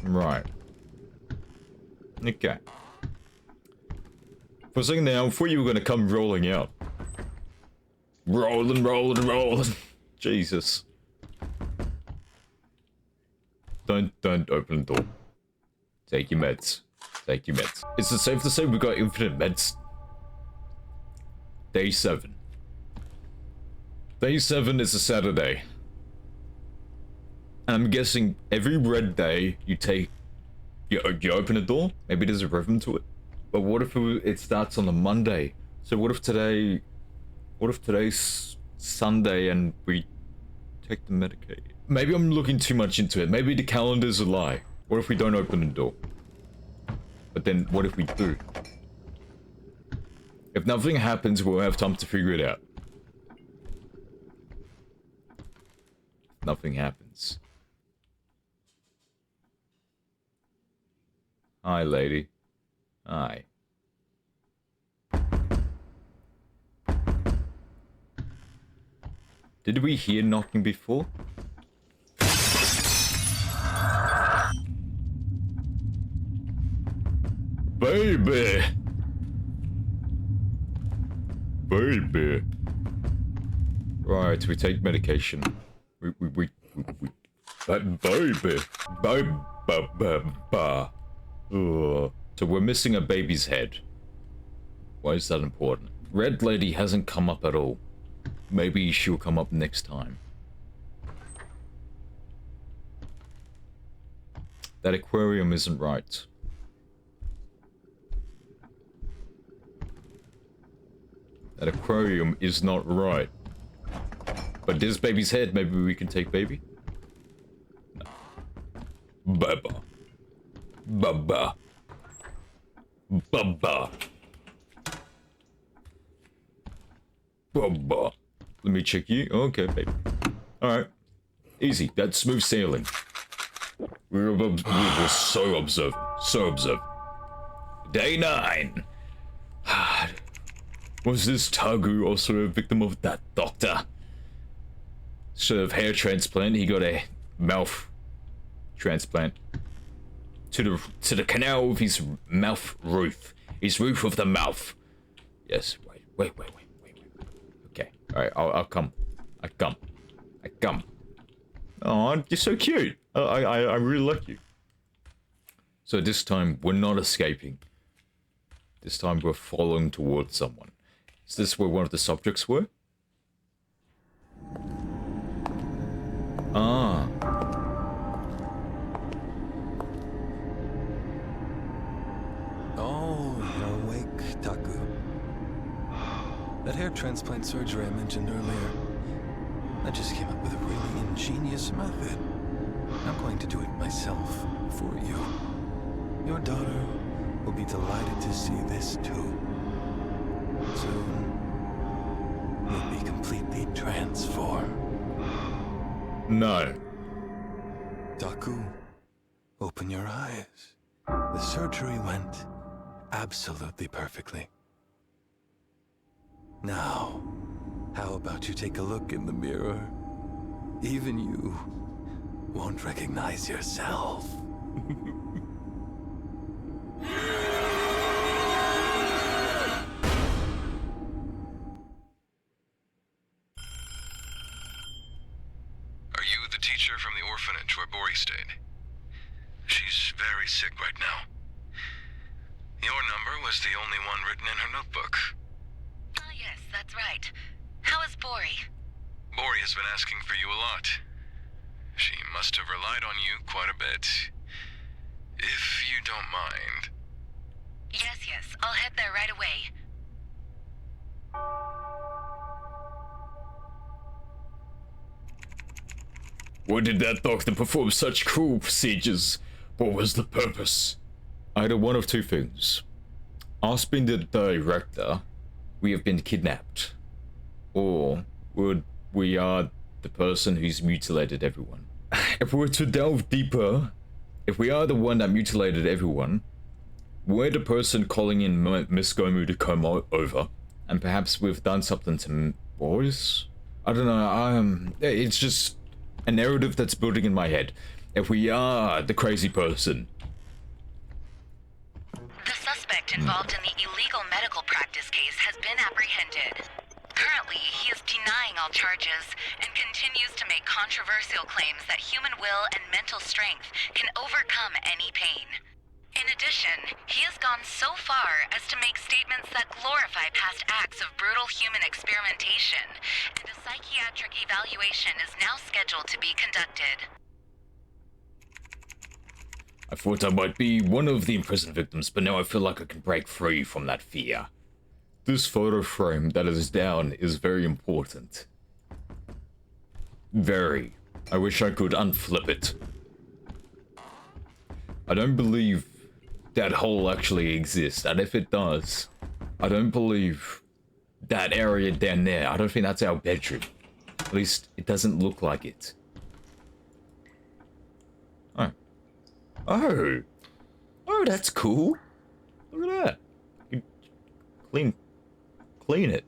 Right. Okay. For a second there, I thought you were gonna come rolling out. Rolling, rolling, rolling. Jesus. Don't open the door. Take your meds. Take your meds. Is it safe to say we got infinite meds? Day 7. Day 7 is a Saturday. I'm guessing every red day you take, you open a door. Maybe there's a rhythm to it. But what if it starts on a Monday? So what if today's Sunday and we take the Medicaid? Maybe I'm looking too much into it. Maybe the calendar's a lie. What if we don't open the door? But then what if we do? If nothing happens, we'll have time to figure it out. If nothing happens. Hi, lady. Hi. Did we hear knocking before? Baby! Baby! Right, we take medication. Baby! Ba. Ugh. So we're missing a baby's head. Why is that important? Red lady hasn't come up at all. Maybe she'll come up next time. That aquarium isn't right. That aquarium is not right. But this baby's head, maybe we can take baby? No. Baba. Baba. Baba. Baba. Let me check you. Okay, baby. Alright. Easy. That's smooth sailing. We were so observant. So observant. Day 9. Was this Tagu also a victim of that doctor? Sort of hair transplant. He got a mouth transplant. To the canal of his mouth roof. His roof of the mouth. Yes, wait. Okay, alright, I'll come. I come. Oh, you're so cute. I really like you. So this time, we're not escaping. This time, we're following towards someone. Is this where one of the subjects were? Ah. Oh, you're awake, Taku. That hair transplant surgery I mentioned earlier, I just came up with a really ingenious method. I'm going to do it myself for you. Your daughter will be delighted to see this too. Soon, you'll be completely transformed. No. Taku, open your eyes. The surgery went absolutely perfectly. Now, how about you take a look in the mirror? Even you won't recognize yourself. Are you the teacher from the orphanage where Bori stayed? She's very sick right now. Your number was the only one written in her notebook. Ah, yes, that's right. How is Bori? Bori has been asking for you a lot. She must have relied on you quite a bit. If you don't mind. Yes, I'll head there right away. Why did that doctor perform such cruel procedures? What was the purpose? Either one of two things. Us being the director, we have been kidnapped. Or would we are the person who's mutilated everyone. If we were to delve deeper, if we are the one that mutilated everyone, we're the person calling in Miss Gomu to come over, and perhaps we've done something to boys? I don't know, it's just a narrative that's building in my head. If we are the crazy person. The suspect involved in the illegal medical practice case has been apprehended. Currently, he is denying all charges and continues to make controversial claims that human will and mental strength can overcome any pain. In addition, he has gone so far as to make statements that glorify past acts of brutal human experimentation, and a psychiatric evaluation is now scheduled to be conducted. I thought I might be one of the imprisoned victims, but now I feel like I can break free from that fear. This photo frame that is down is very important. Very. I wish I could unflip it. I don't believe that hole actually exists, and if it does, I don't believe that area down there. I don't think that's our bedroom. At least, it doesn't look like it. Oh. Oh, that's cool. Look at that. You clean it.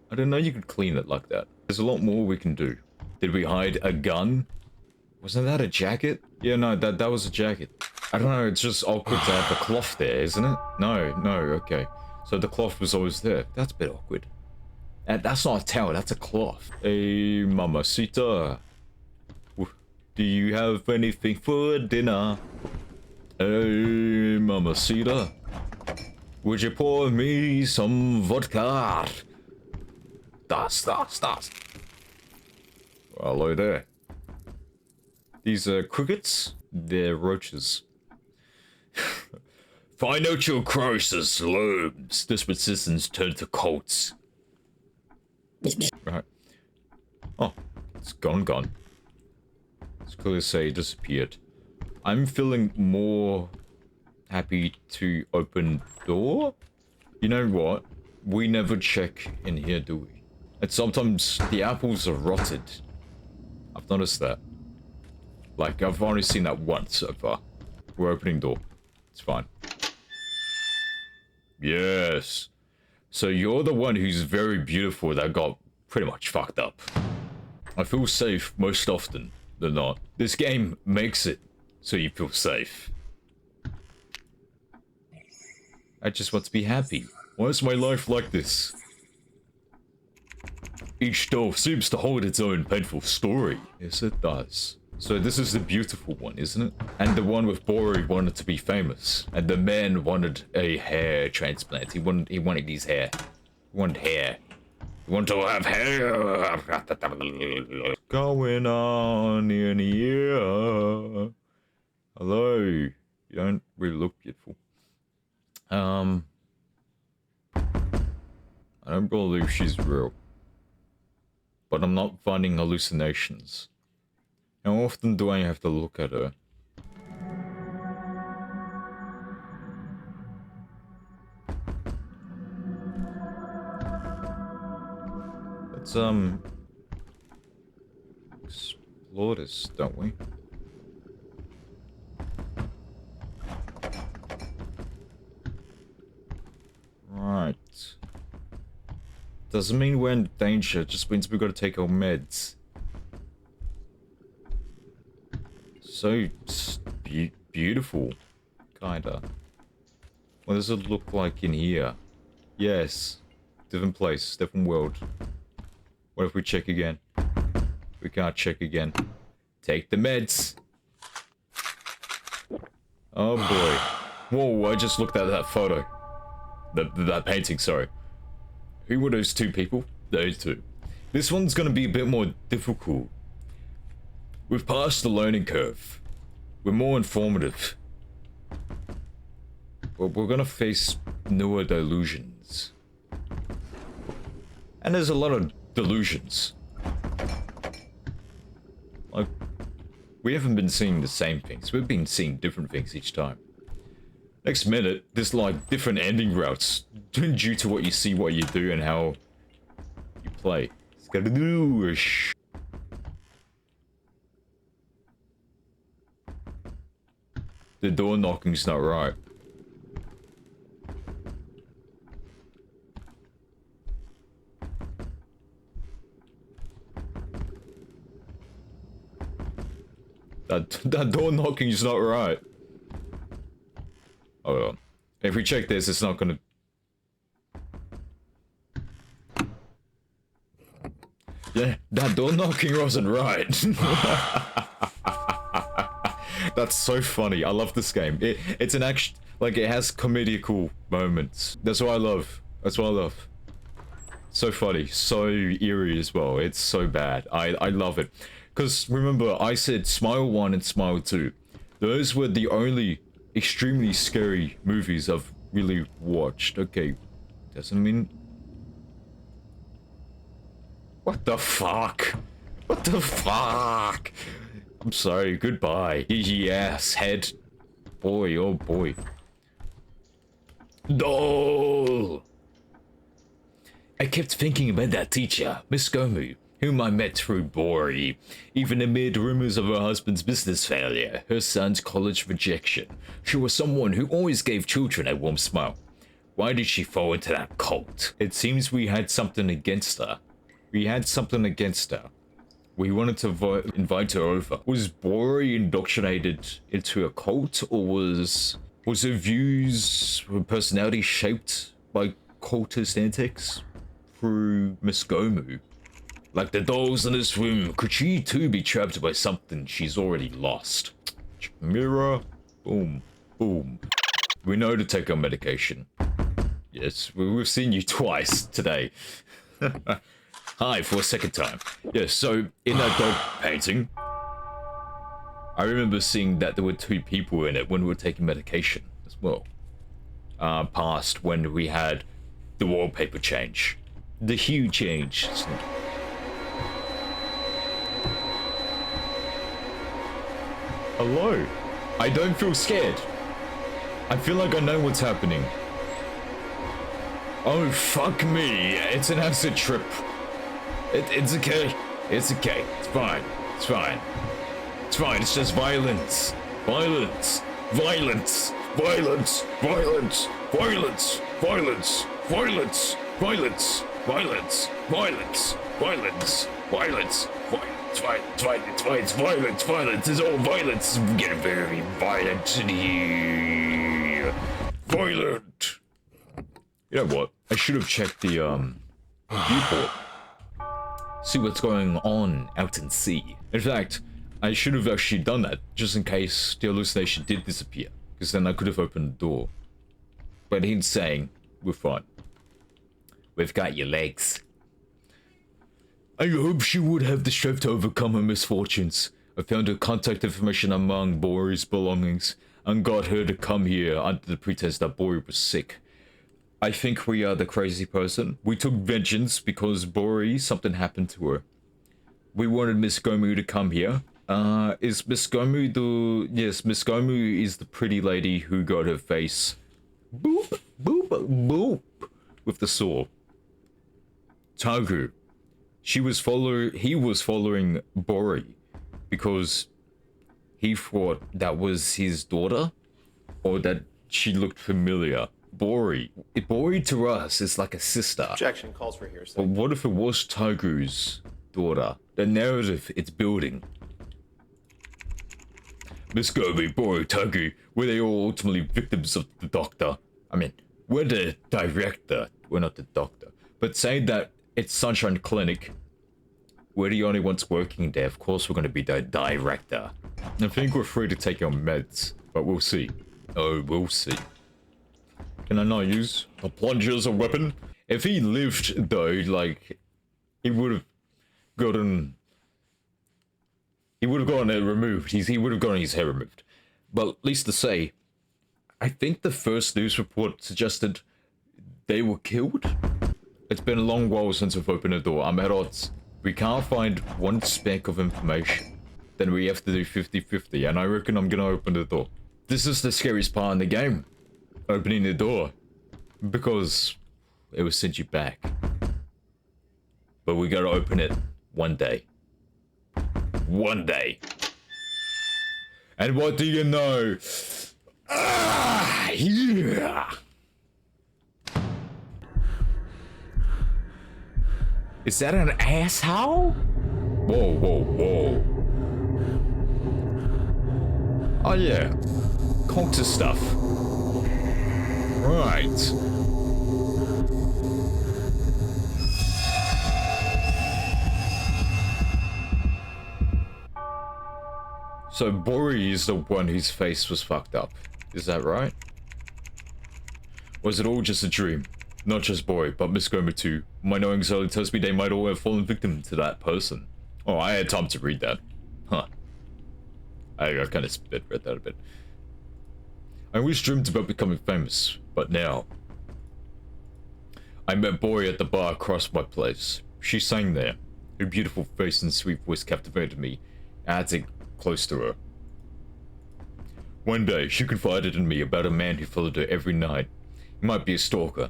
I didn't know you could clean it like that. There's a lot more we can do. Did we hide a gun? Wasn't that a jacket? Yeah, no, that was a jacket. I don't know, it's just awkward to have the cloth there, isn't it? No, okay. So the cloth was always there. That's a bit awkward. That's not a towel, that's a cloth. Hey, mamacita. Do you have anything for dinner? Hey, mamacita. Would you pour me some vodka? Das. Hello there. These are crickets? They're roaches. Find out your crisis, lobes. Desperate citizens turn to cults. Right. Oh, it's gone. Let's clearly say it disappeared. I'm feeling more happy to open door. You know what? We never check in here, do we? And sometimes the apples are rotted. I've noticed that. Like, I've only seen that once so far. We're opening door. It's fine. Yes. So you're the one who's very beautiful that got pretty much fucked up. I feel safe most often than not. This game makes it so you feel safe. I just want to be happy. Why is my life like this? Each door seems to hold its own painful story. Yes, it does. So this is the beautiful one, isn't it? And the one with Bori wanted to be famous. And the man wanted a hair transplant. He wanted his hair. He wanted hair. He wanted to have hair. What's going on in here? Hello. You don't really look beautiful. I don't believe she's real. But I'm not finding hallucinations. How often do I have to look at her? Let's explore this, don't we? Right. Doesn't mean we're in danger, just means we gotta take our meds. So beautiful, kinda. What does it look like in here? Yes, different place, different world. What if we check again? We can't check again. Take the meds. Oh boy. Whoa, I just looked at that photo. That painting, sorry. Who were those two people? Those two. This one's gonna be a bit more difficult. We've passed the learning curve. We're more informative. But we're gonna face newer delusions. And there's a lot of delusions. Like, we haven't been seeing the same things. We've been seeing different things each time. Next minute, there's like different ending routes due to what you see, what you do, and how you play. It's gotta do. The door knocking's not right. That door knocking's not right. Hold on. If we check this, it's not gonna... Yeah, that door knocking wasn't right. That's so funny. I love this game. It's an action... Like, it has comedical moments. That's what I love. That's what I love. So funny. So eerie as well. It's so bad. I love it. Because, remember, I said Smile 1 and Smile 2. Those were the only extremely scary movies I've really watched. Okay. Doesn't mean... What the fuck? What the fuck? I'm sorry, goodbye. Yes, head. Boy, oh boy. No! I kept thinking about that teacher, Miss Gomu, whom I met through Bori. Even amid rumors of her husband's business failure, her son's college rejection, she was someone who always gave children a warm smile. Why did she fall into that cult? It seems we had something against her. We wanted to invite her over. Was Bori indoctrinated into a cult, or was her views, her personality shaped by cultist antics through Miss Gomu? Like the dolls in this room, could she too be trapped by something she's already lost? Mirror, boom, boom. We know to take our medication. Yes, we've seen you twice today. Hi, for a second time. Yes, so in that dog painting, I remember seeing that there were two people in it when we were taking medication as well. Past when we had the wallpaper change. The hue change. Hello. I don't feel scared. I feel like I know what's happening. Oh, fuck me. It's an acid trip. It's okay. It's okay. It's fine. It's fine. It's fine. It's just violence. Violence. Violence. Violence. Violence. Violence. Violence. Violence. Violence. Violence. Violence. Violence. Violence. Violence, it's all violence. It's getting very violent in here. Violent. You know what? I should have checked the viewport. See what's going on out in sea. In fact, I should have actually done that just in case the hallucination did disappear, because then I could have opened the door. But he's saying we're fine. We've got your legs. I hope she would have the strength to overcome her misfortunes. I found her contact information among Bori's belongings and got her to come here under the pretense that Bori was sick. I think we are the crazy person. We took vengeance because Bori, something happened to her. We wanted Miss Gomu to come here. Is Miss Gomu the... Yes, Miss Gomu is the pretty lady who got her face... Boop, boop, boop, with the saw. Tagu. He was following Bori because he thought that was his daughter or that she looked familiar. Bori to us is like a sister. Objection calls for hearsay. But what if it was Tagu's daughter? The narrative it's building. Miss Gobi, Bori, Tagu, were they all ultimately victims of the doctor? I mean, we're the director, we're not the doctor. But saying that it's Sunshine Clinic, we're the only ones working there. Of course we're going to be the director. I think we're free to take our meds, but we'll see. Oh, we'll see. Can I not use the plunger as a weapon? If he lived, though, like, he would have gotten it removed. He would have gotten his hair removed. But at least to say, I think the first news report suggested they were killed. It's been a long while since I've opened a door. I'm at odds. We can't find one speck of information. Then we have to do 50-50, and I reckon I'm gonna open the door. This is the scariest part in the game. Opening the door. Because it will send you back. But we gotta open it one day. One day. And what do you know? Ah, yeah! Is that an asshole? Whoa, whoa, whoa. Oh yeah. Cultist stuff. Right. So Bori is the one whose face was fucked up. Is that right? Was it all just a dream? Not just Bori, but Miss Goma too. My knowing only tells me they might all have fallen victim to that person. Oh, I had time to read that. Huh. I kind of read that a bit. I always dreamed about becoming famous, but now... I met Bori at the bar across my place. She sang there. Her beautiful face and sweet voice captivated me. I had to get close to her. One day, she confided in me about a man who followed her every night. He might be a stalker.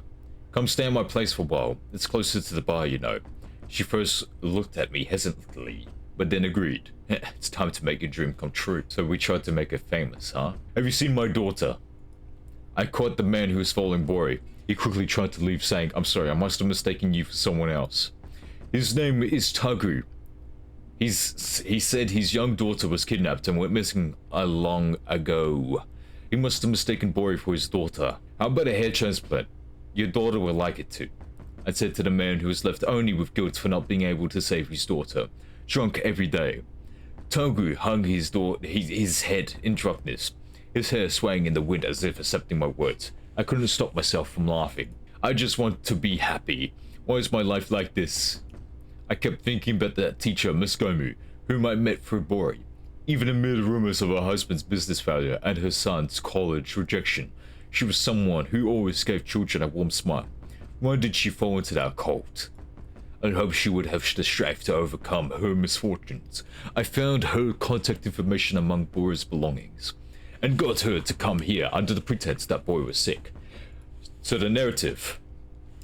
Come stay at my place for a while. It's closer to the bar, you know. She first looked at me hesitantly, but then agreed. It's time to make your dream come true. So we tried to make her famous, huh? Have you seen my daughter? I caught the man who was following Bori. He quickly tried to leave, saying, I'm sorry, I must have mistaken you for someone else. His name is Tagu. He said his young daughter was kidnapped and went missing long ago. He must have mistaken Bori for his daughter. How about a hair transplant? Your daughter will like it too. I said to the man who was left only with guilt for not being able to save his daughter, drunk every day. Tagu hung his head in drunkenness, his hair swaying in the wind as if accepting my words. I couldn't stop myself from laughing. I just want to be happy. Why is my life like this? I kept thinking about that teacher, Miss Gomu, whom I met through Bori. Even amid rumors of her husband's business failure and her son's college rejection, she was someone who always gave children a warm smile. Why did she fall into that cult? I hoped she would have the strength to overcome her misfortunes. I found her contact information among Bori's belongings, and got her to come here under the pretense that Bori was sick. So the narrative,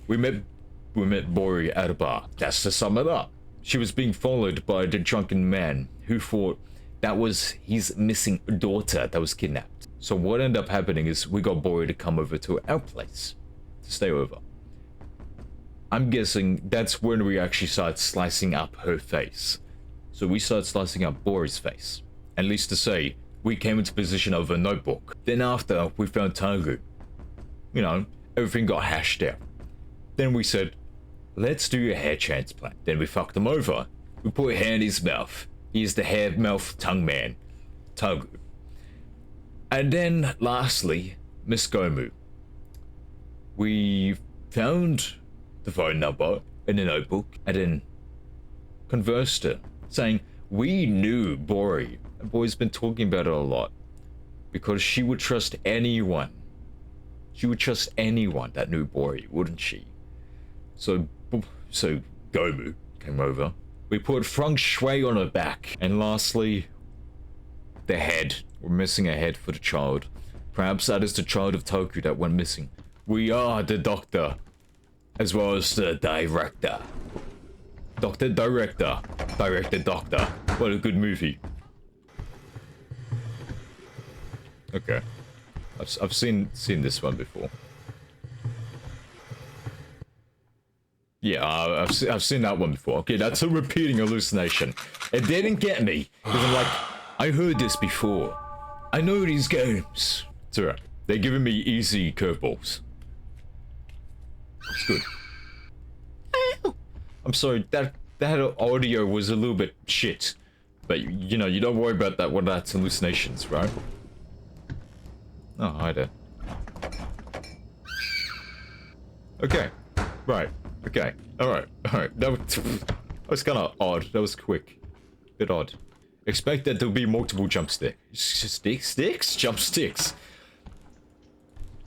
we met Bori at a bar. That's to sum it up. She was being followed by the drunken man who thought that was his missing daughter that was kidnapped. So what ended up happening is we got Bori to come over to our place to stay over. I'm guessing that's when we actually started slicing up her face. So we started slicing up Bori's face. At least to say, we came into possession of a notebook. Then after, we found Tangu. You know, everything got hashed out. Then we said, let's do a hair transplant. Then we fucked him over. We put a hair in his mouth. He is the hair, mouth, tongue man. Tangu. And then, lastly, Miss Gomu. We found the phone number in a notebook and then conversed her, saying we knew Bori, and Bori's been talking about it a lot, because she would trust anyone. She would trust anyone that knew Bori, wouldn't she? So Gomu came over. We put feng shui on her back, and lastly, the head. We're missing a head for the child. Perhaps that is the child of Toku that went missing. We are the doctor, as well as the director. Doctor. What a good movie. Okay, I've seen this one before. Yeah, I've seen that one before. Okay, that's a repeating hallucination. It didn't get me because I'm like, I heard this before. I know these games. It's alright. They're giving me easy curveballs. It's good. I'm sorry, that audio was a little bit shit. But, you know, you don't worry about that when that's hallucinations, right? Oh, hi there. Okay. Right. Okay. Alright. That was kind of odd. That was quick. Bit odd. Expect that there'll be multiple jump sticks? Jump sticks.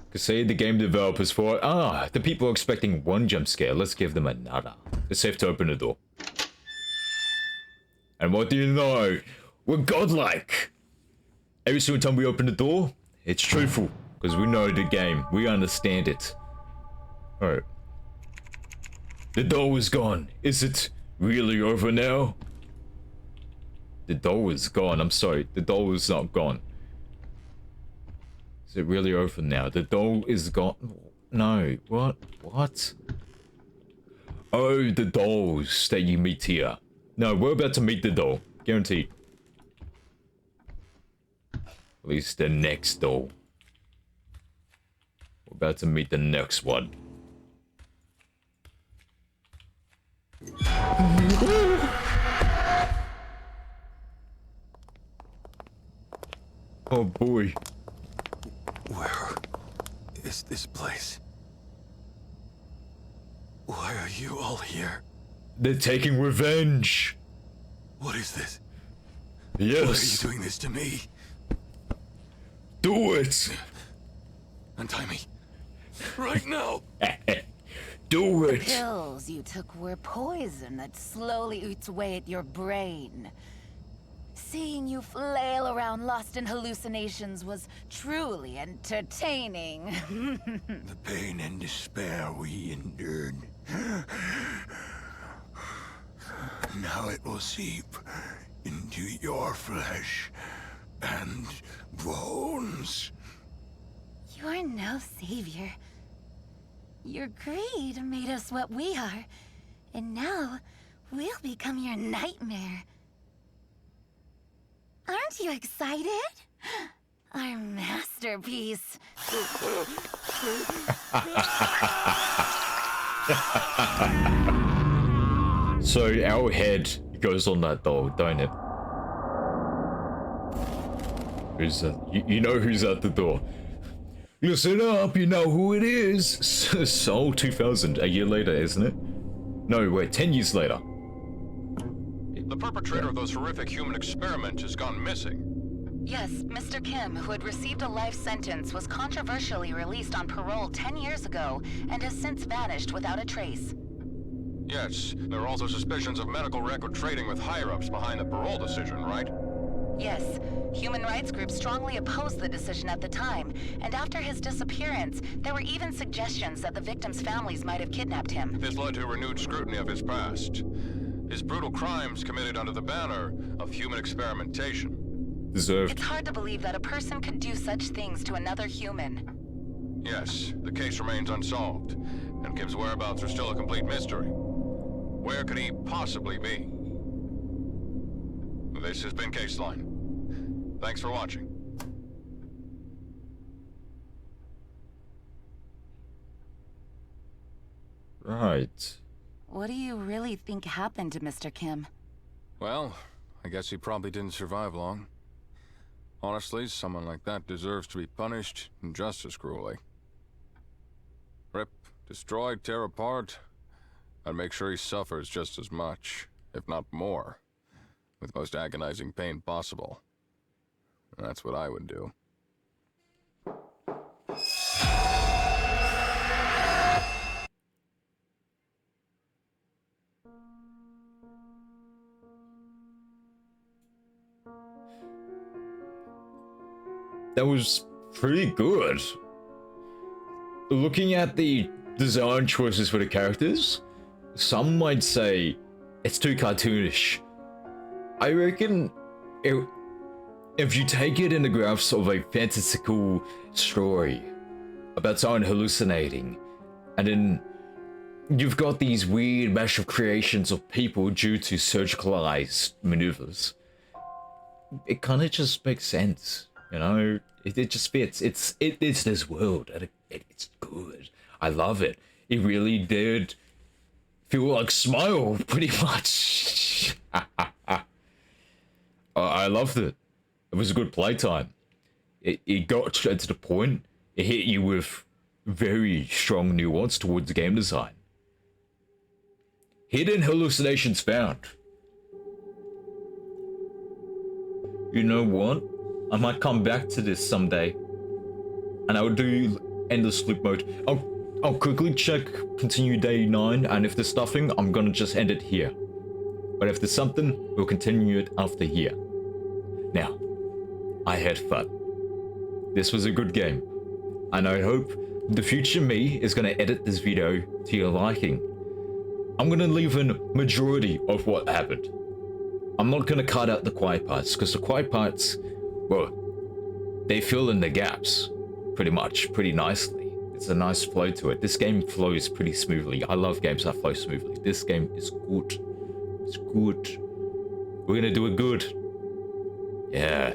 Cause say the game developers for the people are expecting one jump scare. Let's give them another. It's safe to open the door. And what do you know? We're godlike. Every single time we open the door, it's truthful. Because we know the game. We understand it. Alright. The door is gone. Is it really over now? The door is gone. I'm sorry. The door is not gone. Is it really over now? The door is gone. No. What? What? Oh, the dolls that you meet here. No, we're about to meet the doll. Guaranteed. At least the next doll. We're about to meet the next one. Oh boy. Where is this place? Why are you all here? They're taking revenge. What is this? Yes. Why are you doing this to me? Do it. Untie me. Right now. Do The it. pills you took were poison that slowly eats away at your brain. Seeing you flail around lost in hallucinations was truly entertaining. The pain and despair we endured. Now it will seep into your flesh and bones. You're no savior. Your greed made us what we are, and now we'll become your nightmare. Aren't you excited? Our masterpiece. So our head goes on that doll, don't it? Who's that? You know who's at the door. Listen up, you know who it is. Soul 2000, a year later, isn't it? No, wait, 10 years later. The perpetrator of those horrific human experiments has gone missing. Yes, Mr. Kim, who had received a life sentence, was controversially released on parole 10 years ago and has since vanished without a trace. Yes, there are also suspicions of medical record trading with higher-ups behind the parole decision, right? Yes, human rights groups strongly opposed the decision at the time, and after his disappearance, there were even suggestions that the victims' families might have kidnapped him. This led to renewed scrutiny of his past. His brutal crimes committed under the banner of human experimentation. Deserved. It's hard to believe that a person could do such things to another human. Yes, the case remains unsolved, and Kim's whereabouts are still a complete mystery. Where could he possibly be? This has been Caseline. Thanks for watching. Right. What do you really think happened to Mr. Kim? Well, I guess he probably didn't survive long. Honestly, someone like that deserves to be punished just as cruelly. Rip, destroy, tear apart, and make sure he suffers just as much, if not more, with most agonizing pain possible. That's what I would do. That was pretty good. Looking at the design choices for the characters, some might say it's too cartoonish. I reckon if you take it in the graphs of a fantastical story about someone hallucinating, and then you've got these weird mash of creations of people due to surgicalized maneuvers, it kind of just makes sense, you know? It just fits. It's this world, and it's good. I love it. It really did feel like Smile, pretty much. I loved it. It was a good playtime. It got straight to the point. It hit you with very strong nuance towards the game design. Hidden hallucinations found. You know what? I might come back to this someday, and I will do endless loop mode. I'll quickly check continue day 9, and if there's nothing, I'm gonna just end it here. But if there's something, we'll continue it after here. Now, I had fun. This was a good game, and I hope the future me is gonna edit this video to your liking. I'm gonna leave in majority of what happened. I'm not gonna cut out the quiet parts, because the quiet parts, well, they fill in the gaps pretty nicely. It's a nice flow to it. This game flows pretty smoothly. I love games that flow smoothly. This game is good. It's good. We're gonna do it good. Yeah.